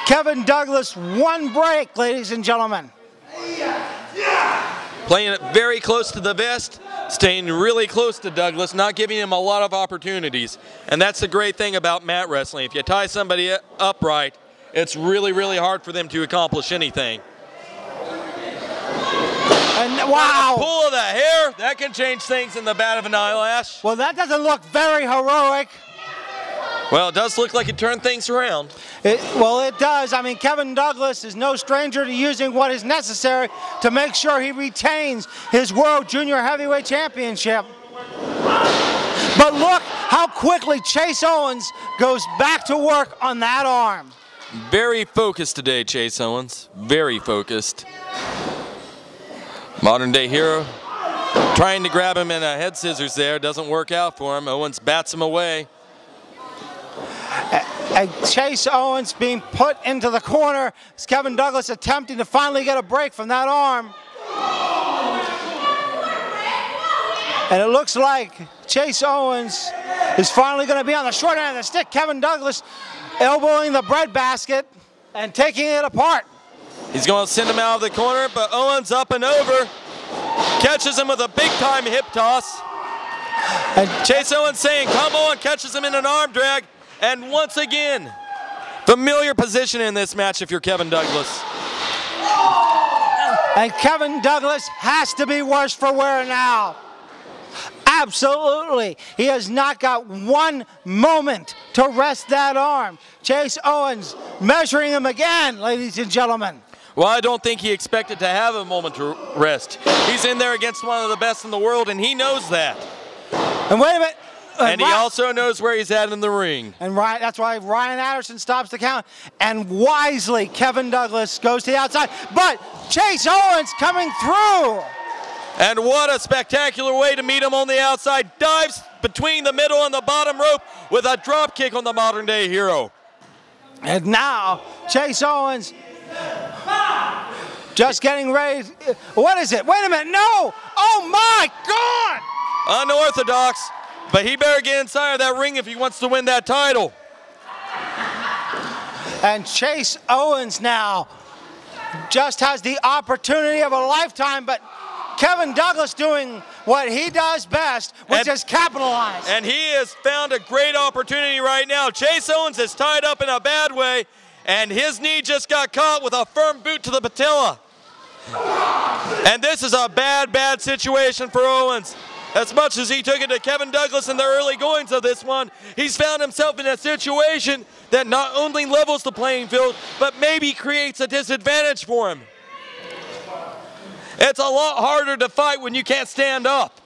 Kevin Douglas one break, ladies and gentlemen. Playing it very close to the vest, staying really close to Douglas, not giving him a lot of opportunities. And that's the great thing about mat wrestling. If you tie somebody upright, it's really, really hard for them to accomplish anything. And wow! Pull of the hair, that can change things in the bat of an eyelash. Well, that doesn't look very heroic. Well, it does look like it turned things around. Well, it does. I mean, Kevin Douglas is no stranger to using what is necessary to make sure he retains his World Junior Heavyweight Championship. But look how quickly Chase Owens goes back to work on that arm. Very focused today, Chase Owens. Very focused. Modern Day Hero trying to grab him in a head scissors there. Doesn't work out for him. Owens bats him away. And Chase Owens being put into the corner. It's Kevin Douglas attempting to finally get a break from that arm. And it looks like Chase Owens is finally going to be on the short end of the stick. Kevin Douglas elbowing the breadbasket and taking it apart. He's going to send him out of the corner, but Owens up and over. Catches him with a big-time hip toss. And Chase Owens saying, come on, catches him in an arm drag. And once again, familiar position in this match if you're Kevin Douglas. And Kevin Douglas has to be worse for wear now. Absolutely. He has not got one moment to rest that arm. Chase Owens measuring him again, ladies and gentlemen. Well, I don't think he expected to have a moment to rest. He's in there against one of the best in the world, and he knows that. And wait a minute. And he also knows where he's at in the ring. And that's why Ryan Anderson stops the count. And wisely, Kevin Douglas goes to the outside. But Chase Owens coming through. And what a spectacular way to meet him on the outside. Dives between the middle and the bottom rope with a drop kick on the Modern Day Hero. And now, Chase Owens just getting ready. What is it? Wait a minute. No. Oh, my God. Unorthodox. But he better get inside of that ring if he wants to win that title. And Chase Owens now just has the opportunity of a lifetime, but Kevin Douglas doing what he does best, which is capitalize. And he has found a great opportunity right now. Chase Owens is tied up in a bad way, and his knee just got caught with a firm boot to the patella. And this is a bad, bad situation for Owens. As much as he took it to Kevin Douglas in the early goings of this one, he's found himself in a situation that not only levels the playing field, but maybe creates a disadvantage for him. It's a lot harder to fight when you can't stand up.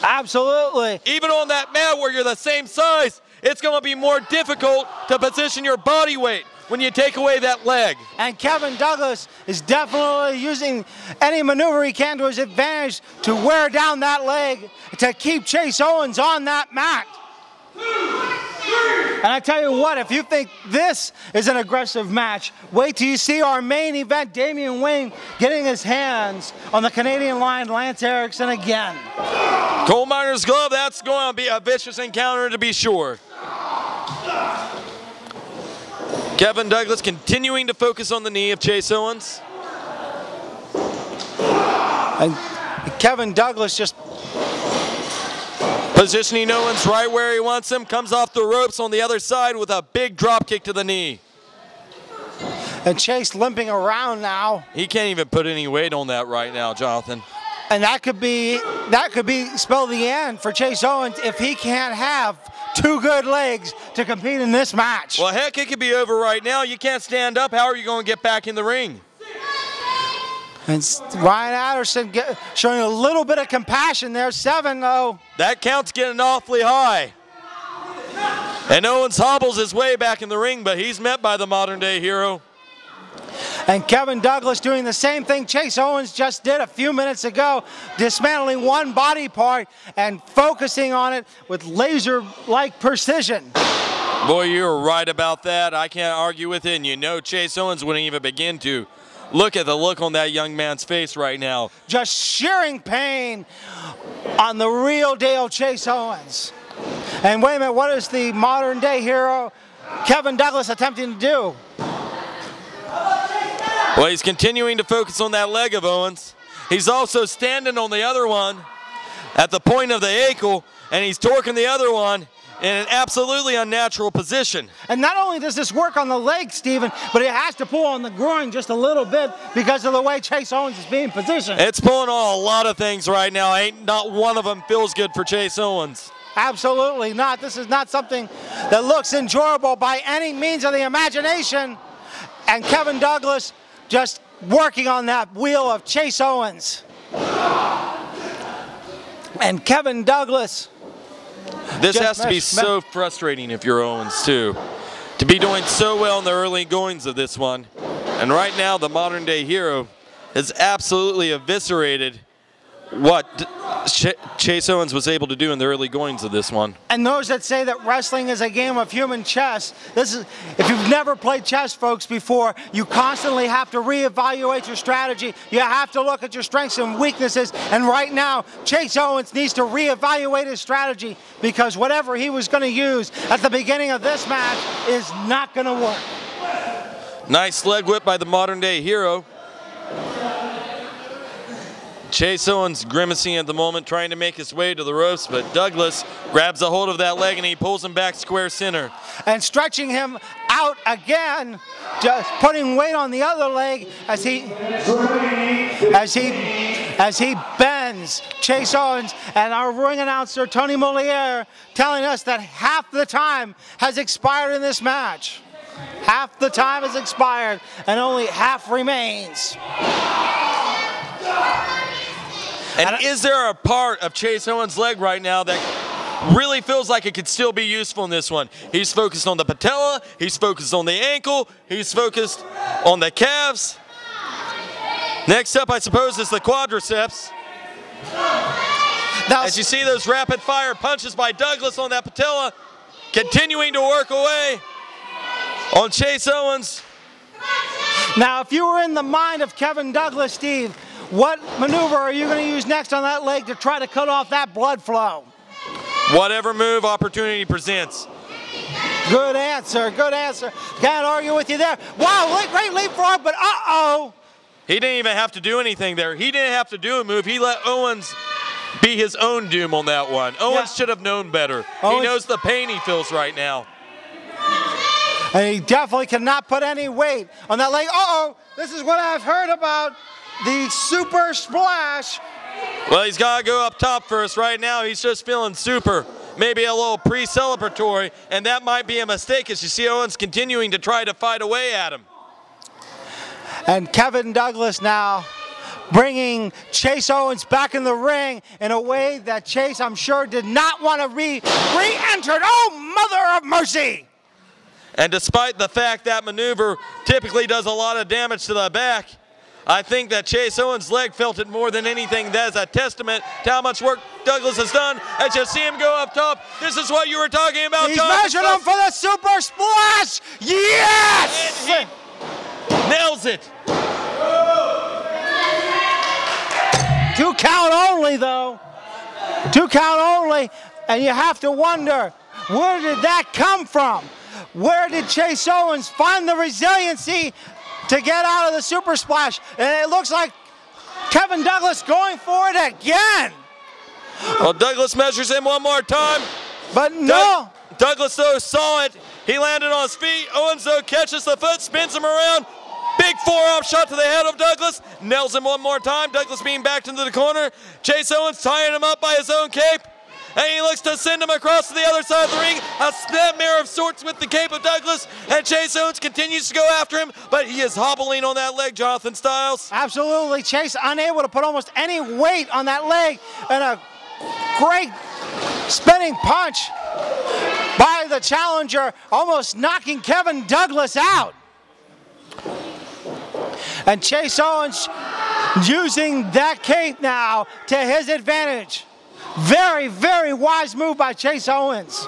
Absolutely. Even on that mat where you're the same size, it's going to be more difficult to position your body weight when you take away that leg. And Kevin Douglas is definitely using any maneuver he can to his advantage to wear down that leg to keep Chase Owens on that mat. And I tell you what, if you think this is an aggressive match, wait till you see our main event, Damian Wayne getting his hands on the Canadian Lion, Lance Erickson again. Coal miner's glove, that's going to be a vicious encounter to be sure. Kevin Douglas continuing to focus on the knee of Chase Owens. And Kevin Douglas just positioning Owens right where he wants him, comes off the ropes on the other side with a big drop kick to the knee. And Chase limping around now. He can't even put any weight on that right now, Jonathan. And that could be spell the end for Chase Owens if he can't have two good legs to compete in this match. Well, heck, it could be over right now. You can't stand up. How are you going to get back in the ring? And Ryan Anderson showing a little bit of compassion there. 7-0. That count's getting awfully high. And Owens hobbles his way back in the ring, but he's met by the Modern Day Hero. And Kevin Douglas doing the same thing Chase Owens just did a few minutes ago, dismantling one body part and focusing on it with laser-like precision. Boy, you're right about that. I can't argue with it, and you know Chase Owens wouldn't even begin to. Look at the look on that young man's face right now. Just shearing pain on the real deal Chase Owens. And wait a minute, what is the modern day hero Kevin Douglas attempting to do? Well, he's continuing to focus on that leg of Owens. He's also standing on the other one at the point of the ankle, and he's torquing the other one in an absolutely unnatural position. And not only does this work on the leg, Stephen, but it has to pull on the groin just a little bit because of the way Chase Owens is being positioned. It's pulling on a lot of things right now. Ain't not one of them feels good for Chase Owens. Absolutely not. This is not something that looks enjoyable by any means of the imagination. And Kevin Douglas just working on that wheel of Chase Owens. And Kevin Douglas. This has to be so frustrating if you're Owens too, to be doing so well in the early goings of this one. And right now the modern day hero has absolutely eviscerated what Chase Owens was able to do in the early goings of this one. And those that say that wrestling is a game of human chess, if you've never played chess, folks, before, you constantly have to reevaluate your strategy. You have to look at your strengths and weaknesses. And right now, Chase Owens needs to reevaluate his strategy because whatever he was going to use at the beginning of this match is not going to work. Nice leg whip by the modern day hero. Chase Owens grimacing at the moment, trying to make his way to the ropes, but Douglas grabs a hold of that leg and he pulls him back square center. And stretching him out again, just putting weight on the other leg as he bends Chase Owens. And our ring announcer, Tony Moliere, telling us that half the time has expired in this match. Half the time has expired and only half remains. And is there a part of Chase Owens' leg right now that really feels like it could still be useful in this one? He's focused on the patella, he's focused on the ankle, he's focused on the calves. Next up, I suppose, is the quadriceps. Now, as you see those rapid fire punches by Douglas on that patella, continuing to work away on Chase Owens. Now, if you were in the mind of Kevin Douglas, Steve, what maneuver are you going to use next on that leg to try to cut off that blood flow? Whatever move opportunity presents. Good answer, good answer. Can't argue with you there. Wow, great leapfrog, but uh-oh. He didn't even have to do anything there. He didn't have to do a move. He let Owens be his own doom on that one. Owens should have known better. He knows the pain he feels right now. And he definitely cannot put any weight on that leg. Uh-oh, this is what I've heard about. The super splash. Well, he's got to go up top first. Right now, he's just feeling super. Maybe a little pre-celebratory, and that might be a mistake as you see Owens continuing to try to fight away at him. And Kevin Douglas now bringing Chase Owens back in the ring in a way that Chase, I'm sure, did not want to re-entered. Oh, mother of mercy! And despite the fact that maneuver typically does a lot of damage to the back, I think that Chase Owens' leg felt it more than anything. That is a testament to how much work Douglas has done. As you see him go up top, this is what you were talking about, He's John. measured him for the super splash! Yes! And he nails it. 2 count only, though. 2 count only, and you have to wonder, where did that come from? Where did Chase Owens find the resiliency to get out of the super splash? And it looks like Kevin Douglas going for it again. Well, Douglas measures him one more time. But no. Douglas, though, saw it. He landed on his feet. Owens, though, catches the foot, spins him around. Big forearm shot to the head of Douglas. Nails him one more time. Douglas being backed into the corner. Chase Owens tying him up by his own cape. And he looks to send him across to the other side of the ring. A snapmare of sorts with the cape of Douglas. And Chase Owens continues to go after him, but he is hobbling on that leg, Jonathan Styles. Absolutely. Chase unable to put almost any weight on that leg. And a great spinning punch by the challenger, almost knocking Kevin Douglas out. And Chase Owens using that cape now to his advantage. Very, very wise move by Chase Owens.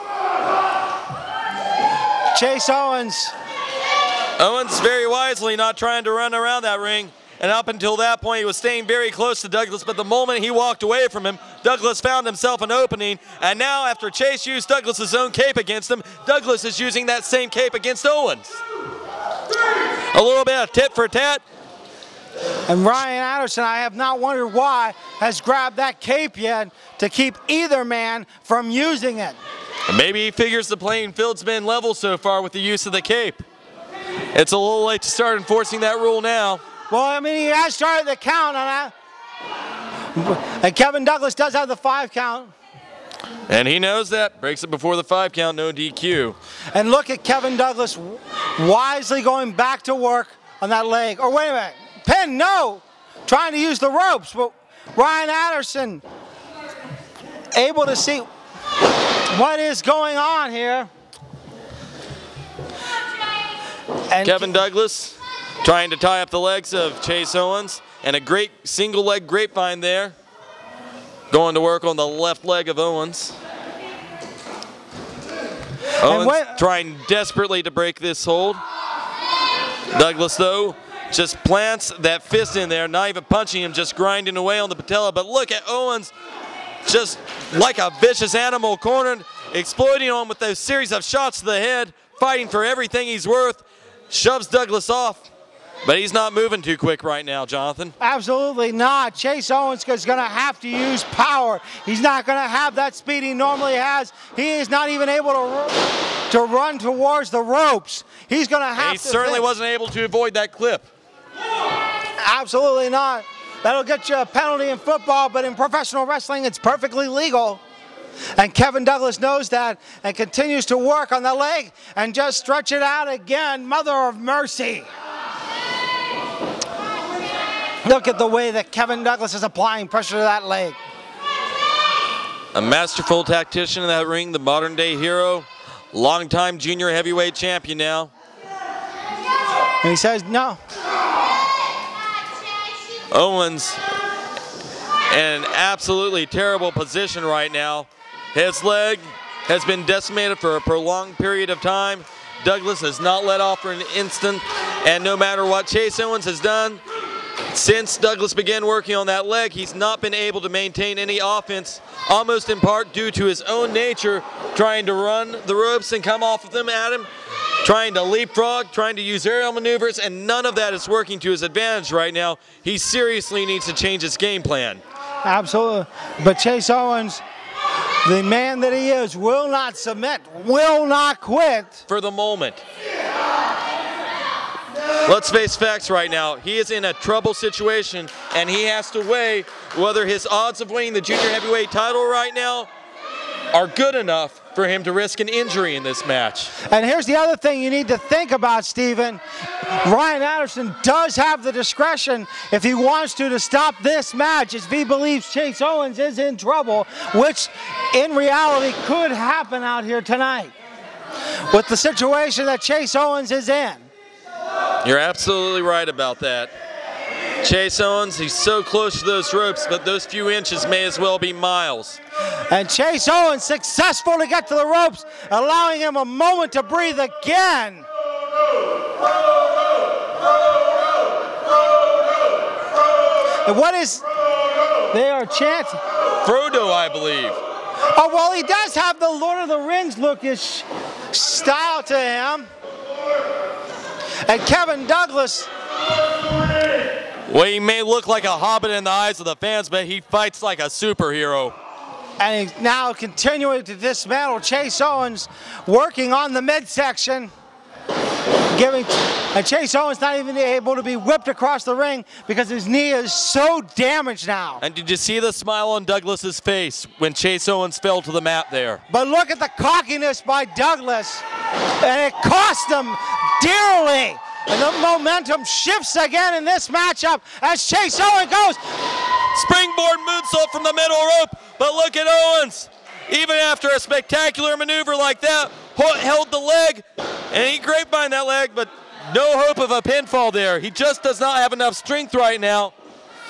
Chase Owens Owens very wisely not trying to run around that ring. And up until that point, he was staying very close to Douglas, but the moment he walked away from him, Douglas found himself an opening. And now, after Chase used Douglas's own cape against him, Douglas is using that same cape against Owens. A little bit of tit for tat. And Ryan Anderson, I have not wondered why, has grabbed that cape yet to keep either man from using it. Maybe he figures the playing field's been level so far with the use of the cape. It's a little late to start enforcing that rule now. Well, I mean, he has started the count on that. And Kevin Douglas does have the 5 count. And he knows that. Breaks it before the 5 count, no DQ. And look at Kevin Douglas wisely going back to work on that leg. Or wait a minute, pin, no! Trying to use the ropes, but Ryan Anderson able to see what is going on here. And Kevin Douglas trying to tie up the legs of Chase Owens, and a great single leg grapevine there. Going to work on the left leg of Owens. Owens trying desperately to break this hold. Douglas, though, just plants that fist in there, not even punching him, just grinding away on the patella. But look at Owens, just like a vicious animal cornered, exploiting on with those series of shots to the head, fighting for everything he's worth. Shoves Douglas off, but he's not moving too quick right now, Jonathan. Absolutely not. Chase Owens is going to have to use power. He's not going to have that speed he normally has. He is not even able to run towards the ropes. He's going to have to. He certainly wasn't able to avoid that clip. Absolutely not. That'll get you a penalty in football, but in professional wrestling, it's perfectly legal. And Kevin Douglas knows that and continues to work on the leg and just stretch it out again. Mother of mercy. Look at the way that Kevin Douglas is applying pressure to that leg. A masterful tactician in that ring, the modern day hero, longtime junior heavyweight champion now. And he says no. Owens in an absolutely terrible position right now. His leg has been decimated for a prolonged period of time. Douglas has not let off for an instant, and no matter what Chase Owens has done, since Douglas began working on that leg, he's not been able to maintain any offense, almost in part due to his own nature, trying to run the ropes and come off of them at him, trying to leapfrog, trying to use aerial maneuvers, and none of that is working to his advantage right now. He seriously needs to change his game plan. Absolutely. But Chase Owens, the man that he is, will not submit, will not quit. For the moment. Let's face facts right now. He is in a trouble situation, and he has to weigh whether his odds of winning the junior heavyweight title right now are good enough for him to risk an injury in this match. And here's the other thing you need to think about, Steven. Ryan Anderson does have the discretion, if he wants to stop this match, if he believes Chase Owens is in trouble, which in reality could happen out here tonight with the situation that Chase Owens is in. You're absolutely right about that. Chase Owens, he's so close to those ropes, but those few inches may as well be miles. And Chase Owens successful to get to the ropes, allowing him a moment to breathe again. And what is, they are chanting? Frodo, I believe. Oh, well, he does have the Lord of the Rings look-ish style to him. And Kevin Douglas. Well, he may look like a hobbit in the eyes of the fans, but he fights like a superhero. And he's now continuing to dismantle Chase Owens, working on the midsection. And Chase Owens not even able to be whipped across the ring because his knee is so damaged now. And did you see the smile on Douglas's face when Chase Owens fell to the mat there? But look at the cockiness by Douglas, and it cost him dearly. And the momentum shifts again in this matchup as Chase Owens goes. Springboard moonsault from the middle rope, but look at Owens. Even after a spectacular maneuver like that, held the leg, and he grapevined that leg, but no hope of a pinfall there. He just does not have enough strength right now.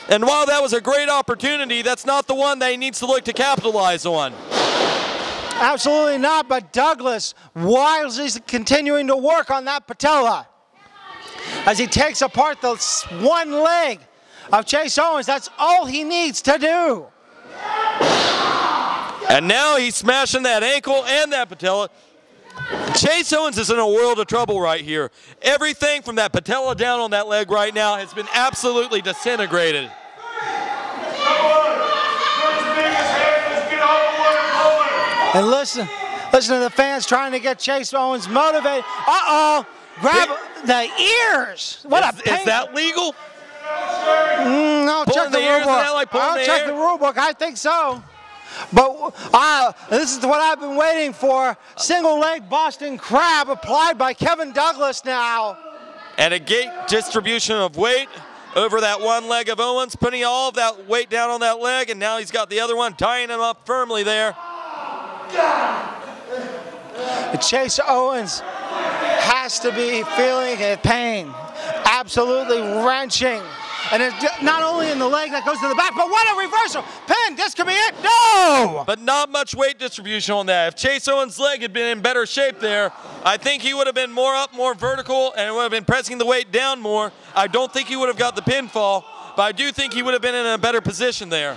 And while that was a great opportunity, that's not the one that he needs to look to capitalize on. Absolutely not, but Douglas wisely is continuing to work on that patella. as he takes apart the one leg of Chase Owens. That's all he needs to do. And now he's smashing that ankle and that patella. Chase Owens is in a world of trouble right here. Everything from that patella down on that leg right now has been absolutely disintegrated. And listen to the fans trying to get Chase Owens motivated. Uh-oh, grab the ears. What a pain. Is that legal? No, check the rule book. I'll check the rule book. I think so. But this is what I've been waiting for. Single leg Boston Crab applied by Kevin Douglas now. And a gate distribution of weight over that one leg of Owens, putting all of that weight down on that leg, and now he's got the other one, tying him up firmly there. Chase Owens has to be feeling a pain, absolutely wrenching. And it's not only in the leg that goes to the back, but what a reversal. Pin, this could be it. No! But not much weight distribution on that. If Chase Owens' leg had been in better shape there, I think he would have been more up, more vertical, and would have been pressing the weight down more. I don't think he would have got the pinfall, but I do think he would have been in a better position there.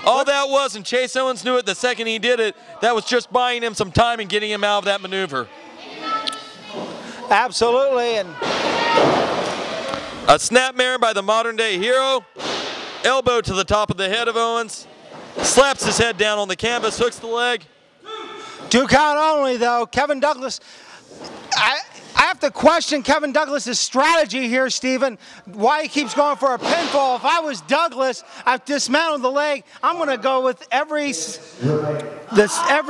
All that was, and Chase Owens knew it the second he did it, that was just buying him some time and getting him out of that maneuver. Absolutely. And a snapmare by the modern-day hero. Elbow to the top of the head of Owens. Slaps his head down on the canvas, hooks the leg. 2 count only, though. Kevin Douglas, I have to question Kevin Douglas' strategy here, Stephen, why he keeps going for a pinfall. If I was Douglas, I've dismantled the leg. I'm going to go with every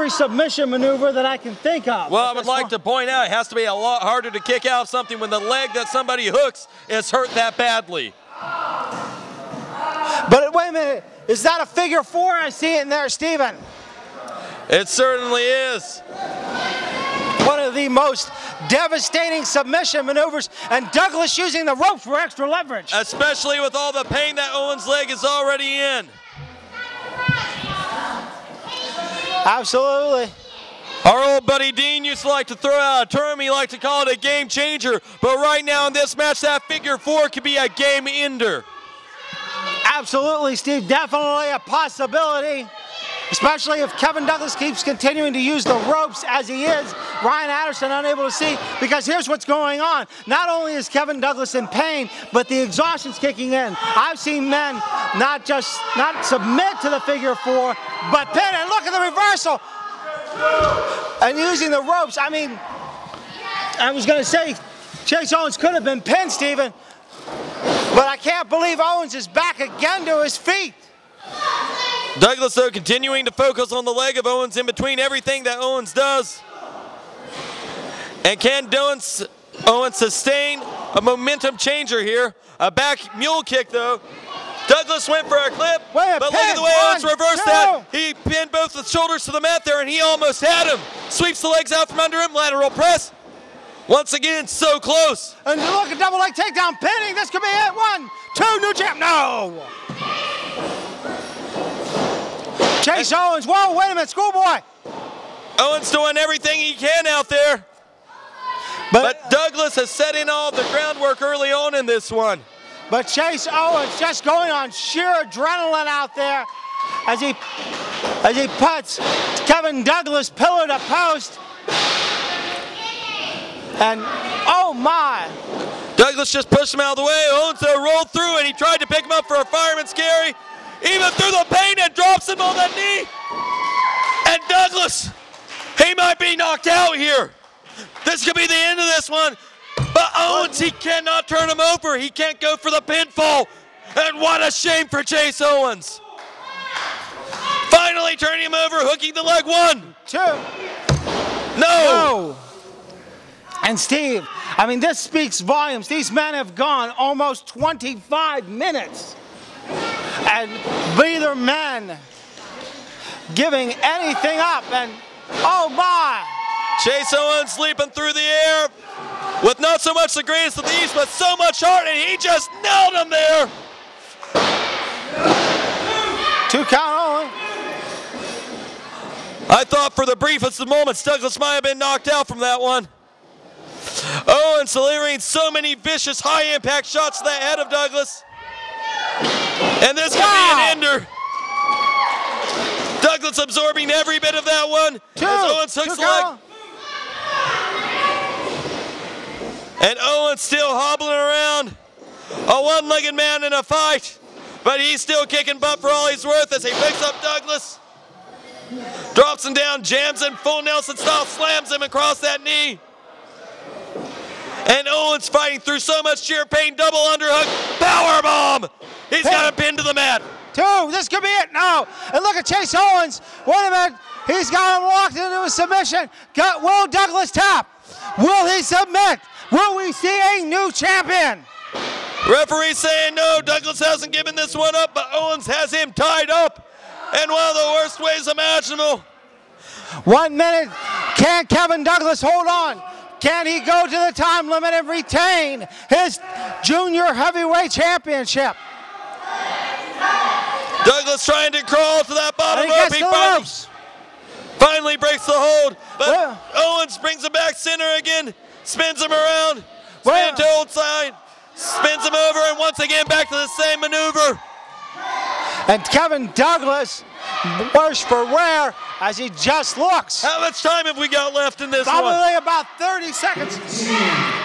submission maneuver that I can think of. Well, I would like to point out it has to be a lot harder to kick out something when the leg that somebody hooks is hurt that badly. But wait a minute, is that a figure 4? I see it in there, Stephen. It certainly is. One of the most devastating submission maneuvers, and Douglas using the rope for extra leverage. Especially with all the pain that Owens' leg is already in. Absolutely. Our old buddy Dean used to like to throw out a term, he liked to call it a game changer, but right now in this match, that figure 4 could be a game ender. Absolutely, Steve, definitely a possibility. Especially if Kevin Douglas keeps continuing to use the ropes as he is. Ryan Anderson unable to see, because here's what's going on. Not only is Kevin Douglas in pain, but the exhaustion's kicking in. I've seen men not submit to the figure 4, but pin, and look at the reversal. And using the ropes, I mean, I was gonna say Chase Owens could have been pinned, Stephen, but I can't believe Owens is back again to his feet. Douglas, though, continuing to focus on the leg of Owens in between everything that Owens does. And can Owens sustain a momentum changer here? A back mule kick, though. Douglas went for a clip, but look at the way Owens reversed that. He pinned both the shoulders to the mat there, and he almost had him. Sweeps the legs out from under him, lateral press. Once again, so close. And look at double leg takedown, pinning. This could be it. 1, 2, new champ. No. Chase Owens, whoa, wait a minute, schoolboy. Owens doing everything he can out there. But Douglas has set in all the groundwork early on in this one. But Chase Owens just going on sheer adrenaline out there as he puts Kevin Douglas pillar to post. And oh my. Douglas just pushed him out of the way. Owens rolled through and he tried to pick him up for a fireman's carry. Even through the pain, and drops him on that knee. And Douglas, he might be knocked out here. This could be the end of this one. But Owens, he cannot turn him over. He can't go for the pinfall. And what a shame for Chase Owens. Finally turning him over, hooking the leg. 1, 2. No. And Steve, I mean, this speaks volumes. These men have gone almost 25 minutes. And neither men giving anything up, and oh my! Chase Owens leaping through the air with not so much the greatest of these, but so much heart, and he just nailed him there. 2 count only. I thought for the briefest of moments Douglas might have been knocked out from that one. Owens Owens delivering so many vicious high-impact shots to the head of Douglas. And this could be an ender. Douglas absorbing every bit of that one as Owens hooks the leg. And Owens still hobbling around, a one-legged man in a fight, but he's still kicking butt for all he's worth as he picks up Douglas, drops him down, jams him full Nelson style, slams him across that knee. And Owens fighting through so much sheer pain, double underhook, powerbomb. He's got him pinned to the mat. 2, this could be it now. And look at Chase Owens. Wait a minute, he's got him locked into a submission. Will Douglas tap? Will he submit? Will we see a new champion? Referee saying no, Douglas hasn't given this one up, but Owens has him tied up in one of the worst ways imaginable. 1 minute, can Kevin Douglas hold on? Can he go to the time limit and retain his junior heavyweight championship? Douglas trying to crawl to that bottom And he rope. gets He to the finally breaks the hold, but Owens brings him back center again, spins him around, spin to old side, spins him over, and once again back to the same maneuver. And Kevin Douglas, worse for wear, as he just looks. How much time have we got left in this Probably one? about 30 seconds.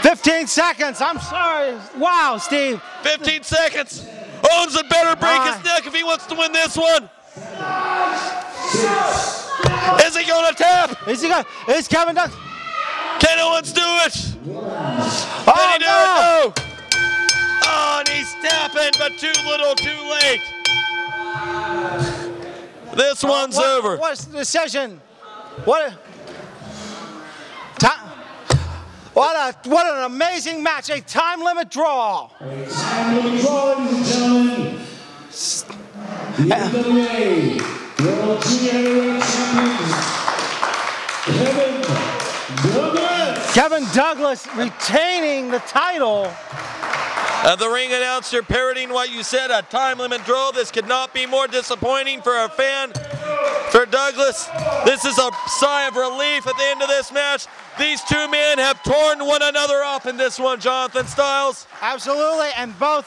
15 seconds, I'm sorry. Wow, Steve. 15 seconds. Owens had better break his neck if he wants to win this one. Is he going to tap? Is Kevin Douglas? Can Owens do it? Oh, Can he do no. it? No. Oh, and he's tapping, but too little, too late. This one's over. What's the decision? What an amazing match, a time limit draw. A time limit draw, ladies and gentlemen. The NWA World Junior Champions, Kevin Douglas. Kevin Douglas retaining the title. The ring announcer parroting what you said, a time limit draw. This could not be more disappointing for a fan, for Douglas. This is a sigh of relief at the end of this match. These two men have torn one another off in this one, Jonathan Styles. Absolutely, and both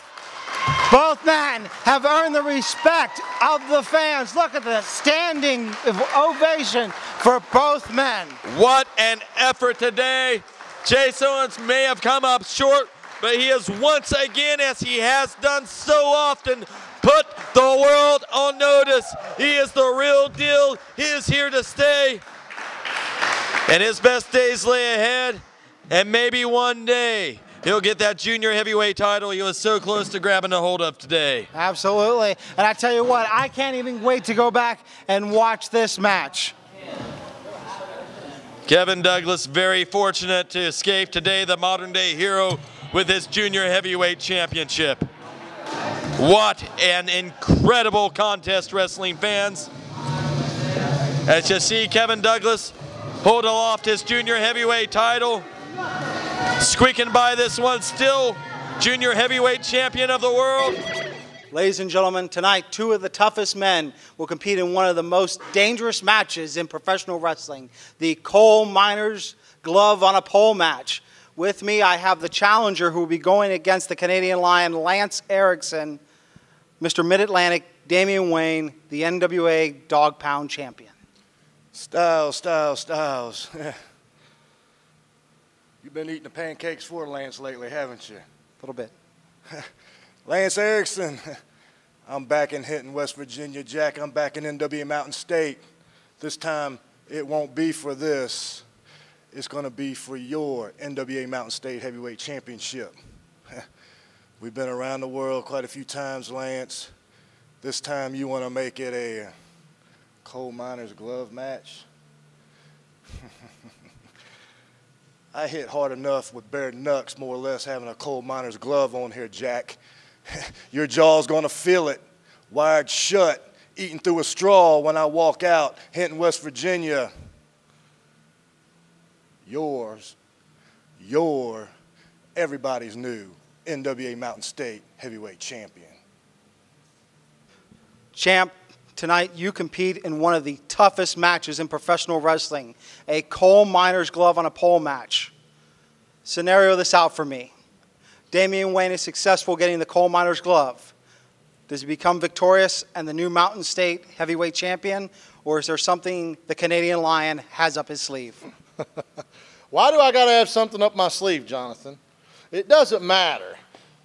men have earned the respect of the fans. Look at the standing ovation for both men. What an effort today. Chase Owens may have come up short, but he has once again, as he has done so often, put the world on notice. He is the real deal. He is here to stay. And his best days lay ahead. And maybe one day he'll get that junior heavyweight title he was so close to grabbing a hold of today. Absolutely. And I tell you what, I can't even wait to go back and watch this match. Kevin Douglas very fortunate to escape today, the modern day hero with his junior heavyweight championship. What an incredible contest, wrestling fans. As you see Kevin Douglas hold aloft his junior heavyweight title, squeaking by this one, still junior heavyweight champion of the world. Ladies and gentlemen, tonight, two of the toughest men will compete in one of the most dangerous matches in professional wrestling, the coal miner's glove on a pole match. With me, I have the challenger who will be going against the Canadian Lion, Lance Erickson, Mr. Mid-Atlantic, Damian Wayne, the NWA Dog Pound champion. Styles. You've been eating the pancakes for Lance lately, haven't you? A little bit. Lance Erickson, I'm back in Hinton, West Virginia. Jack, I'm back in NWA Mountain State. This time, it won't be for this. It's going to be for your NWA Mountain State Heavyweight Championship. We've been around the world quite a few times, Lance. This time, you want to make it a coal miner's glove match? I hit hard enough with bare knucks, more or less, having a coal miner's glove on here, Jack. Your jaw's gonna feel it, wired shut, eating through a straw when I walk out, Hinton, West Virginia. Your everybody's new NWA Mountain State Heavyweight Champion. Champ, tonight you compete in one of the toughest matches in professional wrestling, a coal miner's glove on a pole match. Scenario this out for me. Damian Wayne is successful getting the coal miner's glove. Does he become victorious and the new Mountain State heavyweight champion, or is there something the Canadian Lion has up his sleeve? Why do I got to have something up my sleeve, Jonathan? It doesn't matter.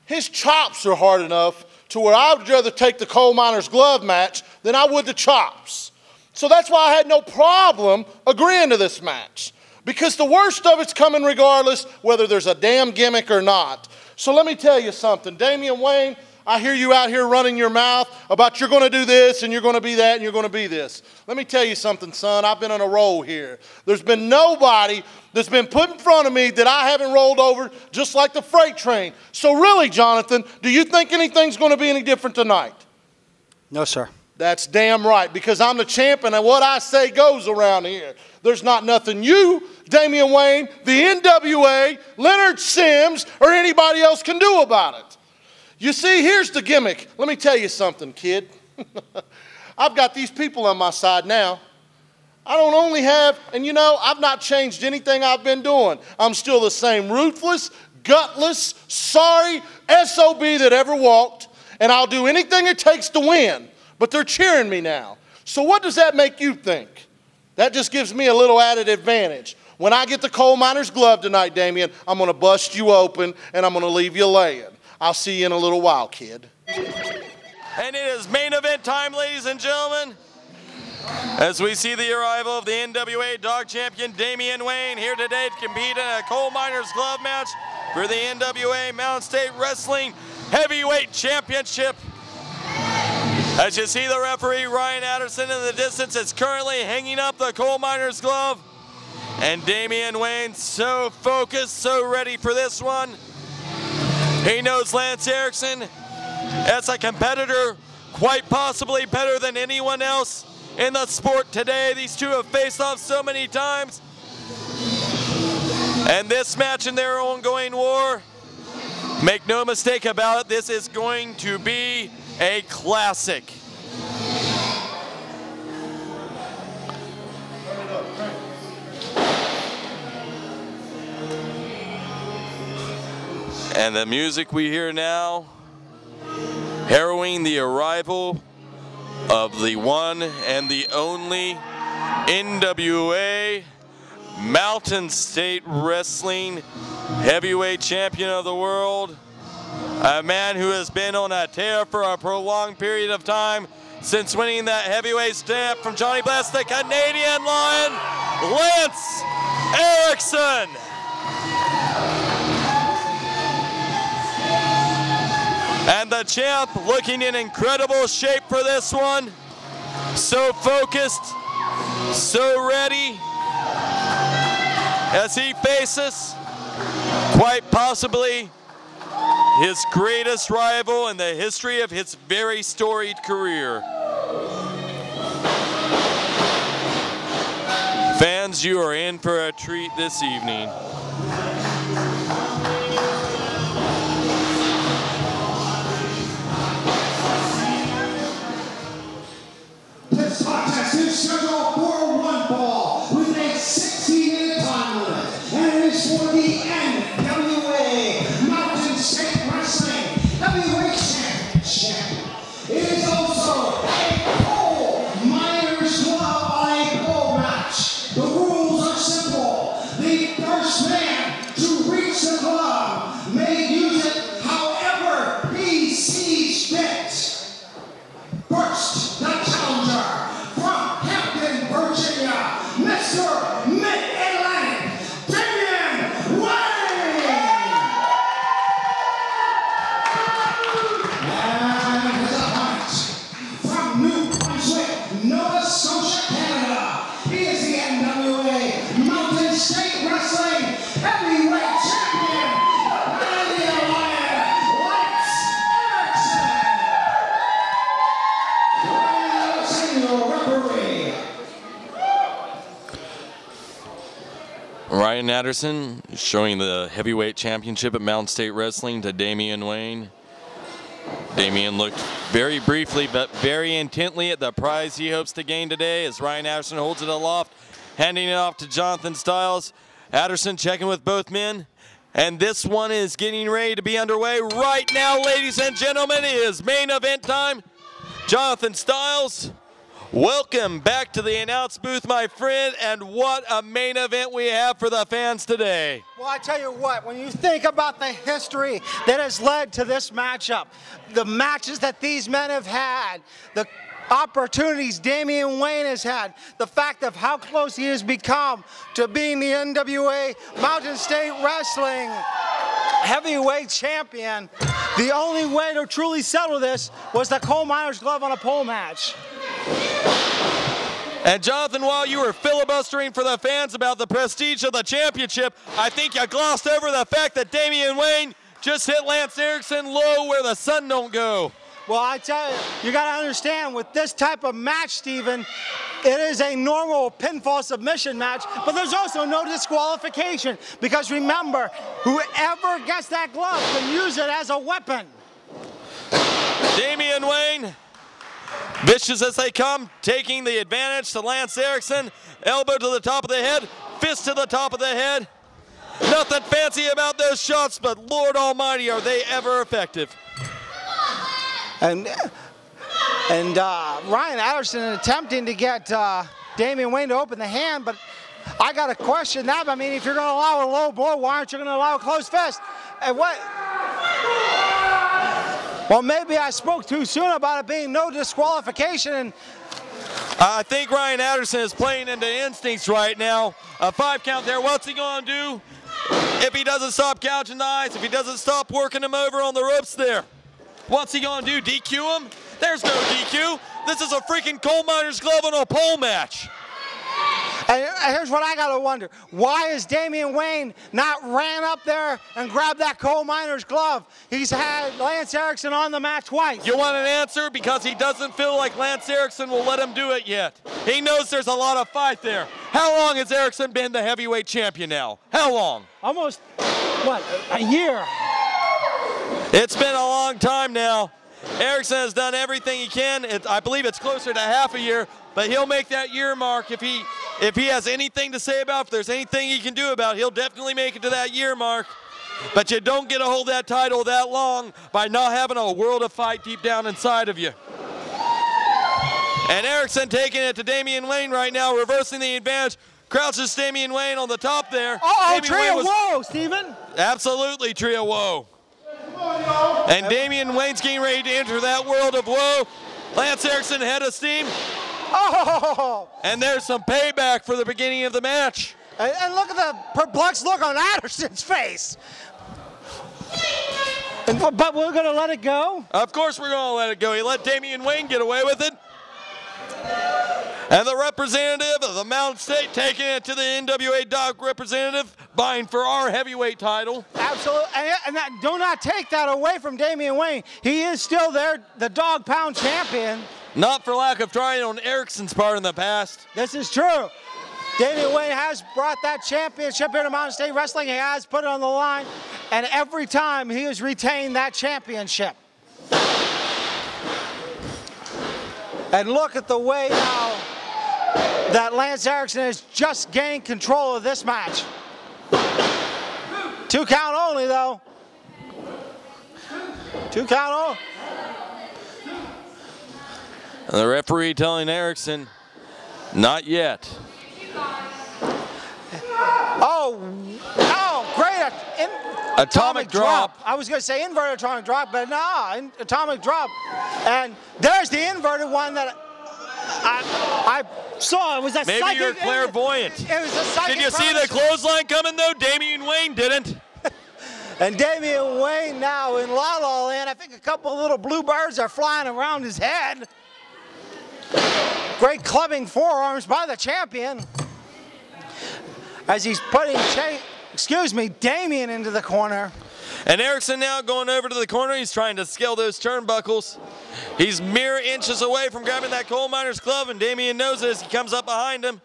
His chops are hard enough to where I would rather take the coal miner's glove match than I would the chops. So that's why I had no problem agreeing to this match. Because the worst of it's coming regardless, whether there's a damn gimmick or not. So let me tell you something. Damian Wayne, I hear you out here running your mouth about you're going to do this and you're going to be that and you're going to be this. Let me tell you something, son. I've been on a roll here. There's been nobody that's been put in front of me that I haven't rolled over just like the freight train. So really, Jonathan, do you think anything's going to be any different tonight? No, sir. That's damn right, because I'm the champion and what I say goes around here. There's not nothing you, Damian Wayne, the NWA, Leonard Sims, or anybody else can do about it. You see, here's the gimmick. Let me tell you something, kid. I've got these people on my side now. I don't only have, and you know, I've not changed anything I've been doing. I'm still the same ruthless, gutless, sorry SOB that ever walked, and I'll do anything it takes to win. But they're cheering me now. So what does that make you think? That just gives me a little added advantage. When I get the coal miner's glove tonight, Damian, I'm going to bust you open and I'm going to leave you laying. I'll see you in a little while, kid. And it is main event time, ladies and gentlemen. As we see the arrival of the NWA Dog Champion Damian Wayne here today to compete in a coal miner's glove match for the NWA Mountain State Wrestling Heavyweight Championship. As you see the referee Ryan Anderson in the distance is currently hanging up the coal miner's glove. And Damian Wayne so focused, so ready for this one. He knows Lance Erickson as a competitor, quite possibly better than anyone else in the sport today. These two have faced off so many times. And this match in their ongoing war, make no mistake about it, this is going to be a classic. And the music we hear now, heralding the arrival of the one and the only NWA Mountain State Wrestling Heavyweight Champion of the world. A man who has been on a tear for a prolonged period of time since winning that heavyweight stamp from Johnny Blast, the Canadian Lion, Lance Erickson. And the champ looking in incredible shape for this one. So focused, so ready as he faces quite possibly his greatest rival in the history of his very storied career. Fans, you are in for a treat this evening. This contest is scheduled for one fall with a 60-minute time limit, and it is for the NWA Mountain State Wrestling Heavyweight Championship. It is also a coal miner's glove on a pole match. The rules are simple. The first man to reach the glove may use it however he sees fit. First, the challenger from Hampton, Virginia, Mr. Mid-Atlantic, Damian Wayne. And his opponent from New Brunswick, Nova Scotia, Canada, he is the NWA Mountain State Wrestling Heavyweight Champion, the Canadian Lion, Lance Erickson. Your referee. Ryan Anderson showing the heavyweight championship at Mountain State Wrestling to Damian Wayne. Damian looked very briefly but very intently at the prize he hopes to gain today as Ryan Anderson holds it aloft, handing it off to Jonathan Stiles. Anderson checking with both men. And this one is getting ready to be underway right now, ladies and gentlemen. It is main event time. Jonathan Styles, welcome back to the announce booth, my friend, and what a main event we have for the fans today. Well, I tell you what, when you think about the history that has led to this matchup, the matches that these men have had, the opportunities Damian Wayne has had, the fact of how close he has become to being the NWA Mountain State Wrestling heavyweight champion, the only way to truly settle this was the coal miner's glove on a pole match. And Jonathan, while you were filibustering for the fans about the prestige of the championship, I think you glossed over the fact that Damian Wayne just hit Lance Erickson low where the sun don't go. Well, I tell you, you got to understand, with this type of match, Steven, it is a normal pinfall submission match, but there's also no disqualification, because remember, whoever gets that glove can use it as a weapon. Damian Wayne, vicious as they come, taking the advantage to Lance Erickson. Elbow to the top of the head, fist to the top of the head. Nothing fancy about those shots, but Lord Almighty, are they ever effective. And Ryan Anderson attempting to get Damian Wayne to open the hand, but I got to question that. I mean, if you're going to allow a low blow, why aren't you going to allow a closed fist? And what? Well, maybe I spoke too soon about it being no disqualification. And I think Ryan Anderson is playing into instincts right now. A 5 count there. What's he going to do if he doesn't stop gouging the eyes? If he doesn't stop working him over on the ropes there? What's he going to do, DQ him? There's no DQ. This is a freaking coal miner's glove on a pole match. And here's what I got to wonder. Why is Damian Wayne not ran up there and grabbed that coal miner's glove? He's had Lance Erickson on the mat twice. You want an answer? Because he doesn't feel like Lance Erickson will let him do it yet. He knows there's a lot of fight there. How long has Erickson been the heavyweight champion now? How long? Almost, what, a year? It's been a long time now. Erickson has done everything he can. I believe it's closer to half a year, but he'll make that year mark if he has anything to say about, if there's anything he can do about it, he'll definitely make it to that year mark. But you don't get to hold that title that long by not having a world of fight deep down inside of you. And Erickson taking it to Damian Wayne right now, reversing the advantage. Crouches Damian Wayne on the top there. Uh-oh, Trio Woe, Steven. Absolutely, Trio Woe. And Damian Wayne's getting ready to enter that world of woe. Lance Erickson head of steam. Oh! And there's some payback for the beginning of the match. And look at the perplexed look on Anderson's face. But we're going to let it go? Of course we're going to let it go. He let Damian Wayne get away with it. And the representative of the Mountain State taking it to the NWA dog representative, vying for our heavyweight title. Absolutely, and do not take that away from Damian Wayne. He is still there, the dog pound champion. Not for lack of trying on Erickson's part in the past. This is true. Damian Wayne has brought that championship here to Mountain State Wrestling. He has put it on the line, and every time he has retained that championship. And look at the way now that Lance Erickson has just gained control of this match. 2 count only, though. 2 count only. And the referee telling Erickson, not yet. Oh, great. Atomic drop. I was going to say inverted atomic drop, but no, atomic drop. And there's the inverted one that I saw. It was a maybe psychic. You're clairvoyant. It was a psychic. Did you see the clothesline coming, though? Damian Wayne didn't. And Damian Wayne now in La La Land. I think a couple of little blue birds are flying around his head. Great clubbing forearms by the champion. As he's putting Damian into the corner. And Erickson now going over to the corner. He's trying to scale those turnbuckles. He's mere inches away from grabbing that coal miner's glove, and Damian knows it as he comes up behind him.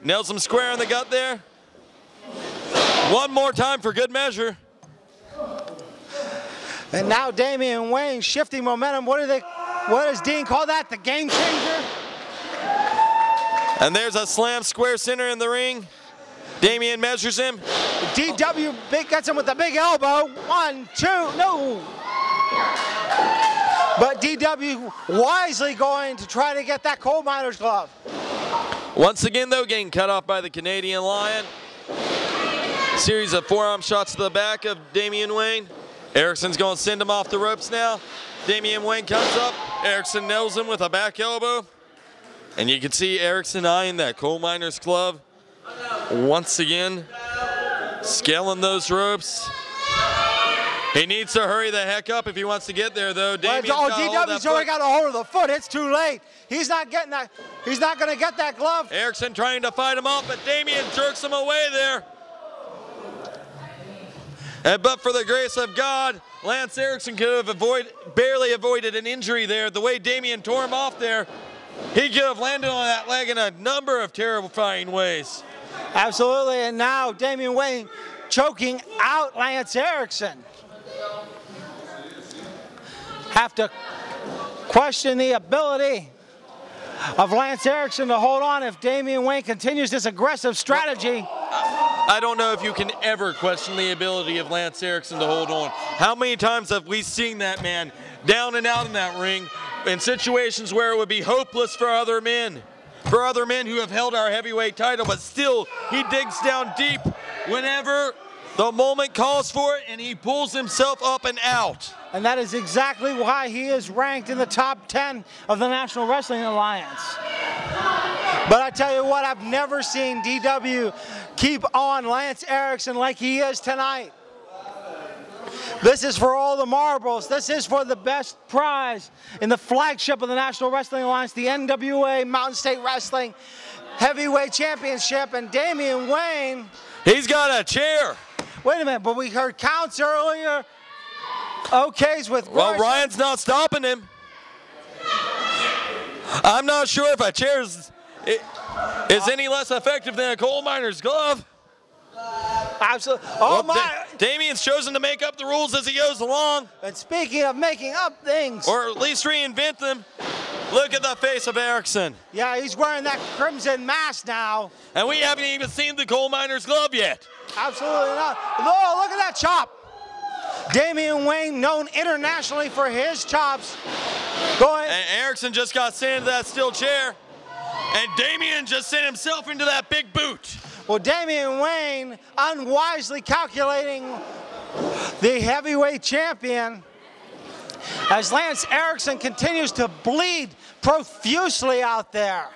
Nails him square in the gut there. One more time for good measure. And now Damian Wayne shifting momentum. What does Dean call that? The game changer? And there's a slam square center in the ring. Damien measures him. DW gets him with the big elbow. 1, 2, no. But DW wisely going to try to get that coal miner's glove. Once again, though, getting cut off by the Canadian Lion. Series of forearm shots to the back of Damian Wayne. Erickson's going to send him off the ropes now. Damian Wayne comes up. Erickson nails him with a back elbow. And you can see Erickson eyeing that coal miner's glove. Once again, scaling those ropes. He needs to hurry the heck up if he wants to get there, though. DW's already got a hold of the foot. It's too late. He's not getting that. He's not going to get that glove. Erickson trying to fight him off, but Damian jerks him away there. But for the grace of God, Lance Erickson could have barely avoided an injury there. The way Damian tore him off there, he could have landed on that leg in a number of terrifying ways. Absolutely, and now Damian Wayne choking out Lance Erickson. Have to question the ability of Lance Erickson to hold on if Damian Wayne continues this aggressive strategy. I don't know if you can ever question the ability of Lance Erickson to hold on. How many times have we seen that man down and out in that ring in situations where it would be hopeless for other men who have held our heavyweight title, but still he digs down deep whenever the moment calls for it and he pulls himself up and out. And that is exactly why he is ranked in the top 10 of the National Wrestling Alliance. But I tell you what, I've never seen DW keep on Lance Erickson like he is tonight. This is for all the marbles. This is for the best prize in the flagship of the National Wrestling Alliance, the NWA Mountain State Wrestling Heavyweight Championship. And Damian Wayne, he's got a chair. Wait a minute, but we heard counts earlier. Okays with Well, Ryan's not stopping him. I'm not sure if a chair is any less effective than a coal miner's glove. Absolutely. Oh, well, my. Damian's chosen to make up the rules as he goes along. And speaking of making up things. Or at least reinvent them. Look at the face of Erickson. Yeah, he's wearing that crimson mask now. And we haven't even seen the coal miner's glove yet. Absolutely not. Oh, look at that chop. Damian Wayne, known internationally for his chops. And Erickson just got sent into that steel chair. And Damian just sent himself into that big boot. Well, Damian Wayne unwisely calculating the heavyweight champion as Lance Erickson continues to bleed profusely out there.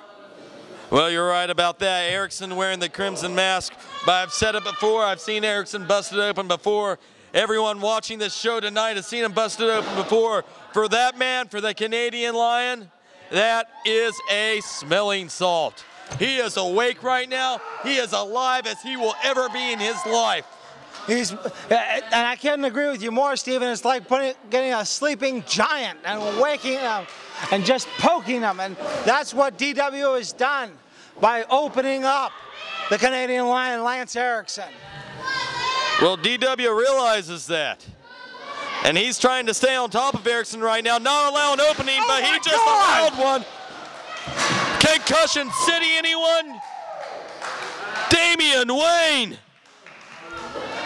Well, you're right about that. Erickson wearing the crimson mask. But I've said it before. I've seen Erickson busted open before. Everyone watching this show tonight has seen him busted open before. For that man, for the Canadian Lion, that is a smelling salt. He is awake right now. He is alive as he will ever be in his life. And I couldn't agree with you more, Stephen. It's like getting a sleeping giant and waking him and just poking him. And that's what DW has done by opening up the Canadian Lion, Lance Erickson. Well, DW realizes that. And he's trying to stay on top of Erickson right now, not allowing opening, but he just allowed one. Concussion City, anyone? Damian Wayne.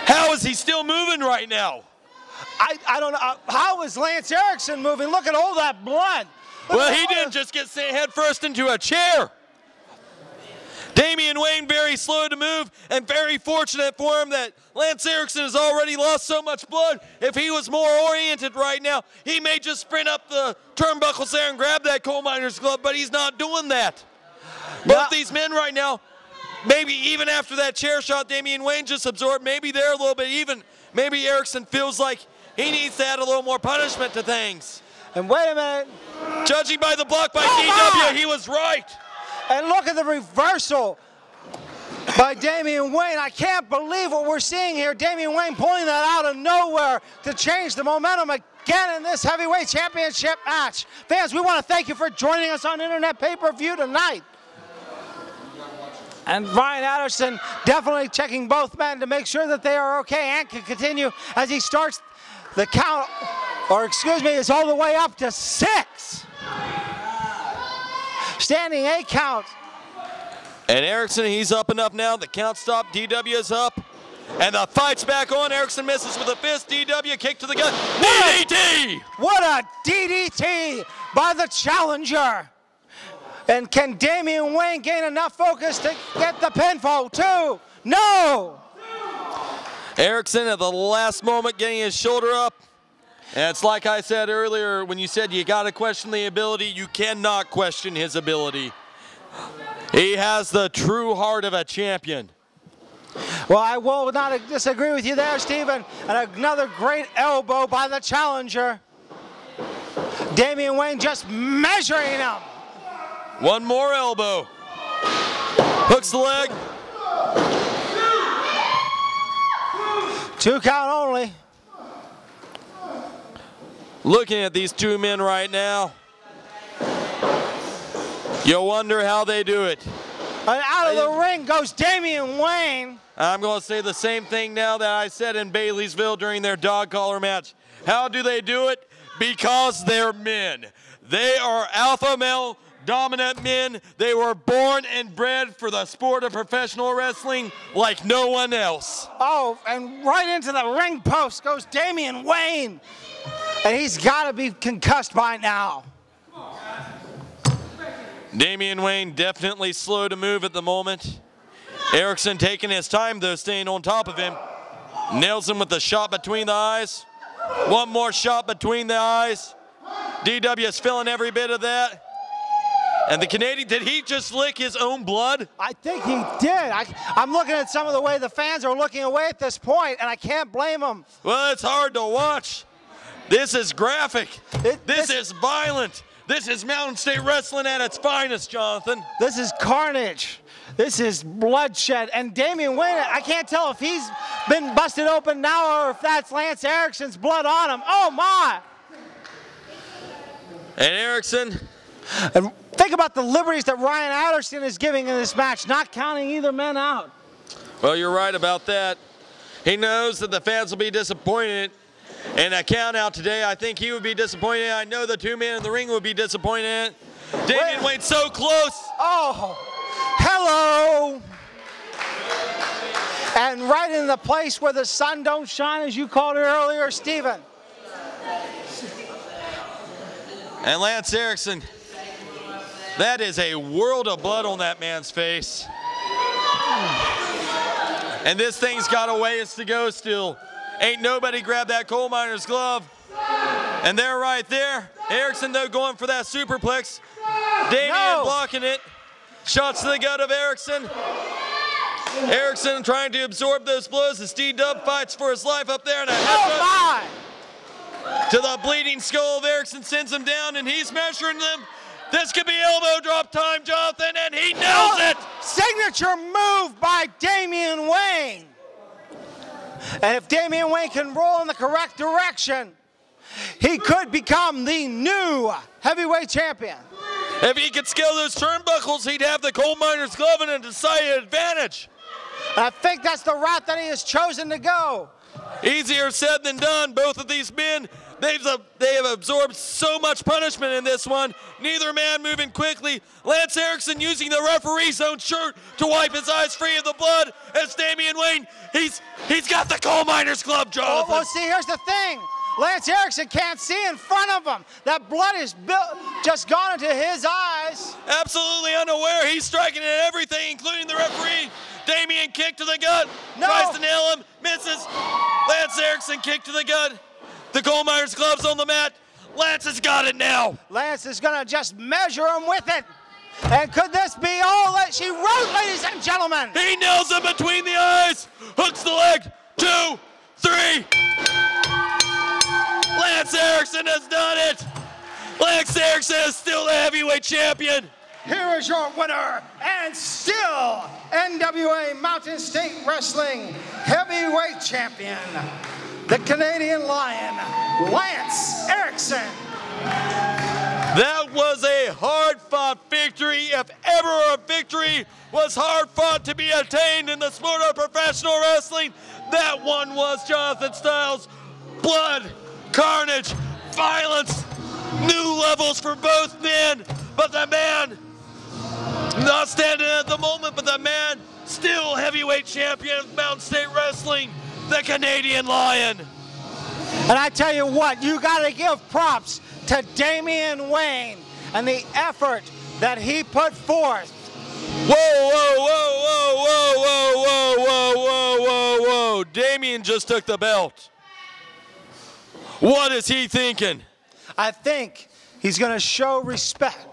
How is he still moving right now? I don't know. How is Lance Erickson moving? Look at all that blood. Well, he didn't just get sent head first into a chair. Damian Wayne very slow to move and very fortunate for him that Lance Erickson has already lost so much blood. If he was more oriented right now, he may just sprint up the turnbuckles there and grab that coal miner's glove, but he's not doing that. Both these men right now, maybe even after that chair shot Damian Wayne just absorbed, maybe they're a little bit even. Maybe Erickson feels like he needs to add a little more punishment to things. And wait a minute. Judging by the block by DW, he was right. And look at the reversal by Damian Wayne. I can't believe what we're seeing here. Damian Wayne pulling that out of nowhere to change the momentum again in this heavyweight championship match. Fans, we want to thank you for joining us on Internet Pay-Per-View tonight. And Ryan Anderson definitely checking both men to make sure that they are okay and can continue as he starts the count, or excuse me, it's all the way up to 6. Standing 8 count. And Erickson, he's up and up now. The count stopped. DW is up. And the fight's back on. Erickson misses with a fist. DW kick to the gut. DDT! What a DDT by the challenger. And can Damian Wayne gain enough focus to get the pinfall? 2. No! Erickson at the last moment getting his shoulder up. And it's like I said earlier when you said you got to question the ability. You cannot question his ability. He has the true heart of a champion. Well, I will not disagree with you there, Stephen. And another great elbow by the challenger. Damian Wayne just measuring him. One more elbow. Hooks the leg. 2 count only. Looking at these two men right now, you wonder how they do it. And out of the ring goes Damian Wayne. I'm going to say the same thing now that I said in Baileysville during their dog collar match. How do they do it? Because they're men. They are alpha male dominant men. They were born and bred for the sport of professional wrestling like no one else. Oh, and right into the ring post goes Damian Wayne. And he's got to be concussed by now. Damian Wayne definitely slow to move at the moment. Erickson taking his time though, staying on top of him. Nails him with the shot between the eyes. One more shot between the eyes. DW is feeling every bit of that. And the Canadian, did he just lick his own blood? I think he did. I'm looking at some of the way the fans are looking away at this point, and I can't blame them. Well, it's hard to watch. This is graphic. This is violent. This is Mountain State Wrestling at its finest, Jonathan. This is carnage. This is bloodshed. And Damian Wayne, I can't tell if he's been busted open now or if that's Lance Erickson's blood on him. Oh, my. And Erickson. And think about the liberties that Ryan Adderson is giving in this match, not counting either man out. Well, you're right about that. He knows that the fans will be disappointed in a count out today. I think he would be disappointed. I know the two men in the ring would be disappointed. Damian Wayne so close. Oh, hello. And right in the place where the sun don't shine, as you called it earlier, Stephen. And Lance Erickson, that is a world of blood on that man's face. And this thing's got a ways to go still. Ain't nobody grabbed that coal miner's glove. And they're right there. Erickson, though, going for that superplex. Damian blocking it. Shots to the gut of Erickson. Erickson trying to absorb those blows as D-Dub fights for his life up there. And a headbutt to the bleeding skull of Erickson sends him down, and he's measuring them. This could be elbow drop time, Jonathan, and he nails it. Signature move by Damian Wayne. And if Damian Wayne can roll in the correct direction, he could become the new heavyweight champion. If he could scale those turnbuckles, he'd have the coal miner's glove and a decided advantage. And I think that's the route that he has chosen to go. Easier said than done. Both of these men, they have absorbed so much punishment in this one. Neither man moving quickly. Lance Erickson using the referee's own shirt to wipe his eyes free of the blood. As Damian Wayne, he's got the coal miner's glove, Jonathan. Well, see, here's the thing. Lance Erickson can't see in front of him. That blood is just gone into his eyes. Absolutely unaware. He's striking at everything, including the referee. Damian kick to the gut. No. Tries to nail him. Misses. Lance Erickson kick to the gut. The coal miner's gloves on the mat. Lance has got it now. Lance is going to just measure him with it. And could this be all that she wrote, ladies and gentlemen? He nails him between the eyes. Hooks the leg. 2, 3. Lance Erickson has done it. Lance Erickson is still the heavyweight champion. Here is your winner and still NWA Mountain State Wrestling heavyweight champion, the Canadian Lion, Lance Erickson. That was a hard-fought victory. If ever a victory was hard-fought to be attained in the sport of professional wrestling, that one was, Jonathan Styles. Blood, carnage, violence, new levels for both men. But the man Not standing at the moment, but the man still heavyweight champion of Mountain State Wrestling, the Canadian Lion. And I tell you what, you got to give props to Damian Wayne and the effort that he put forth. Whoa, whoa, whoa, whoa, whoa, whoa, whoa, whoa, whoa, whoa. Damian just took the belt. What is he thinking? I think he's going to show respect.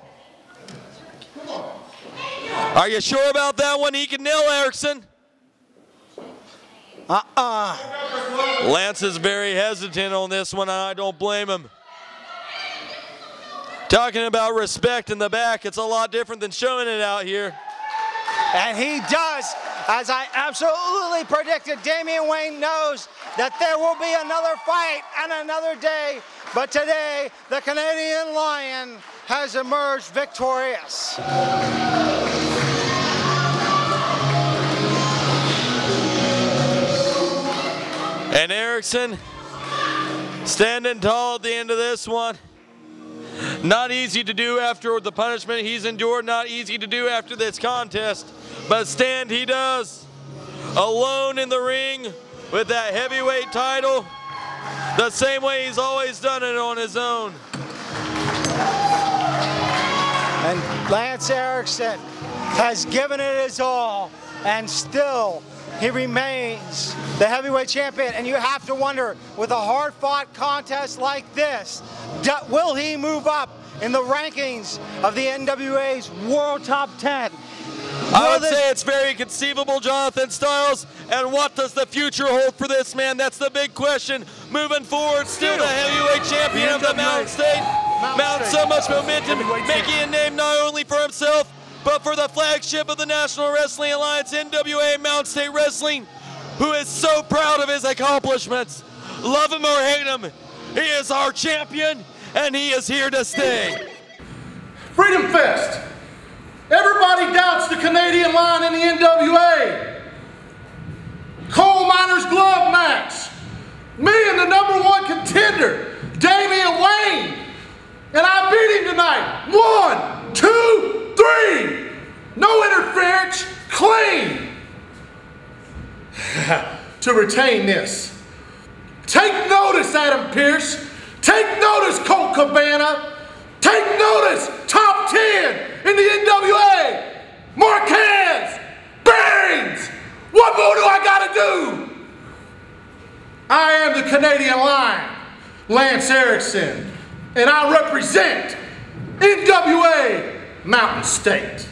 Are you sure about that one? He can nail Erickson. Lance is very hesitant on this one, and I don't blame him. Talking about respect in the back, it's a lot different than showing it out here. And he does, as I absolutely predicted. Damian Wayne knows that there will be another fight and another day, but today the Canadian Lion has emerged victorious. And Erickson standing tall at the end of this one. Not easy to do after the punishment he's endured, not easy to do after this contest, but stand he does. Alone in the ring with that heavyweight title, the same way he's always done it on his own. And Lance Erickson has given it his all, and still he remains the heavyweight champion. And you have to wonder, with a hard-fought contest like this, will he move up in the rankings of the NWA's World Top 10? I would say it's very conceivable, Jonathan Styles. And what does the future hold for this man? That's the big question. Moving forward, still the heavyweight champion of the Mountain State. Mounting so much momentum, making a name not only for himself, but for the flagship of the National Wrestling Alliance, NWA Mountain State Wrestling, who is so proud of his accomplishments. Love him or hate him, he is our champion, and he is here to stay. Freedom Fest. Everybody doubts the Canadian Lion in the NWA. Coal Miners Glove match. Me and the #1 contender, Damian Wayne. And I beat him tonight. 1, 2, 3. No interference, clean. To retain this. Take notice, Adam Pearce. Take notice, Colt Cabana. Take notice, top 10 in the NWA. Marquez, Bearings. What more do I gotta do? I am the Canadian Lion, Lance Erickson, and I represent NWA Mountain State.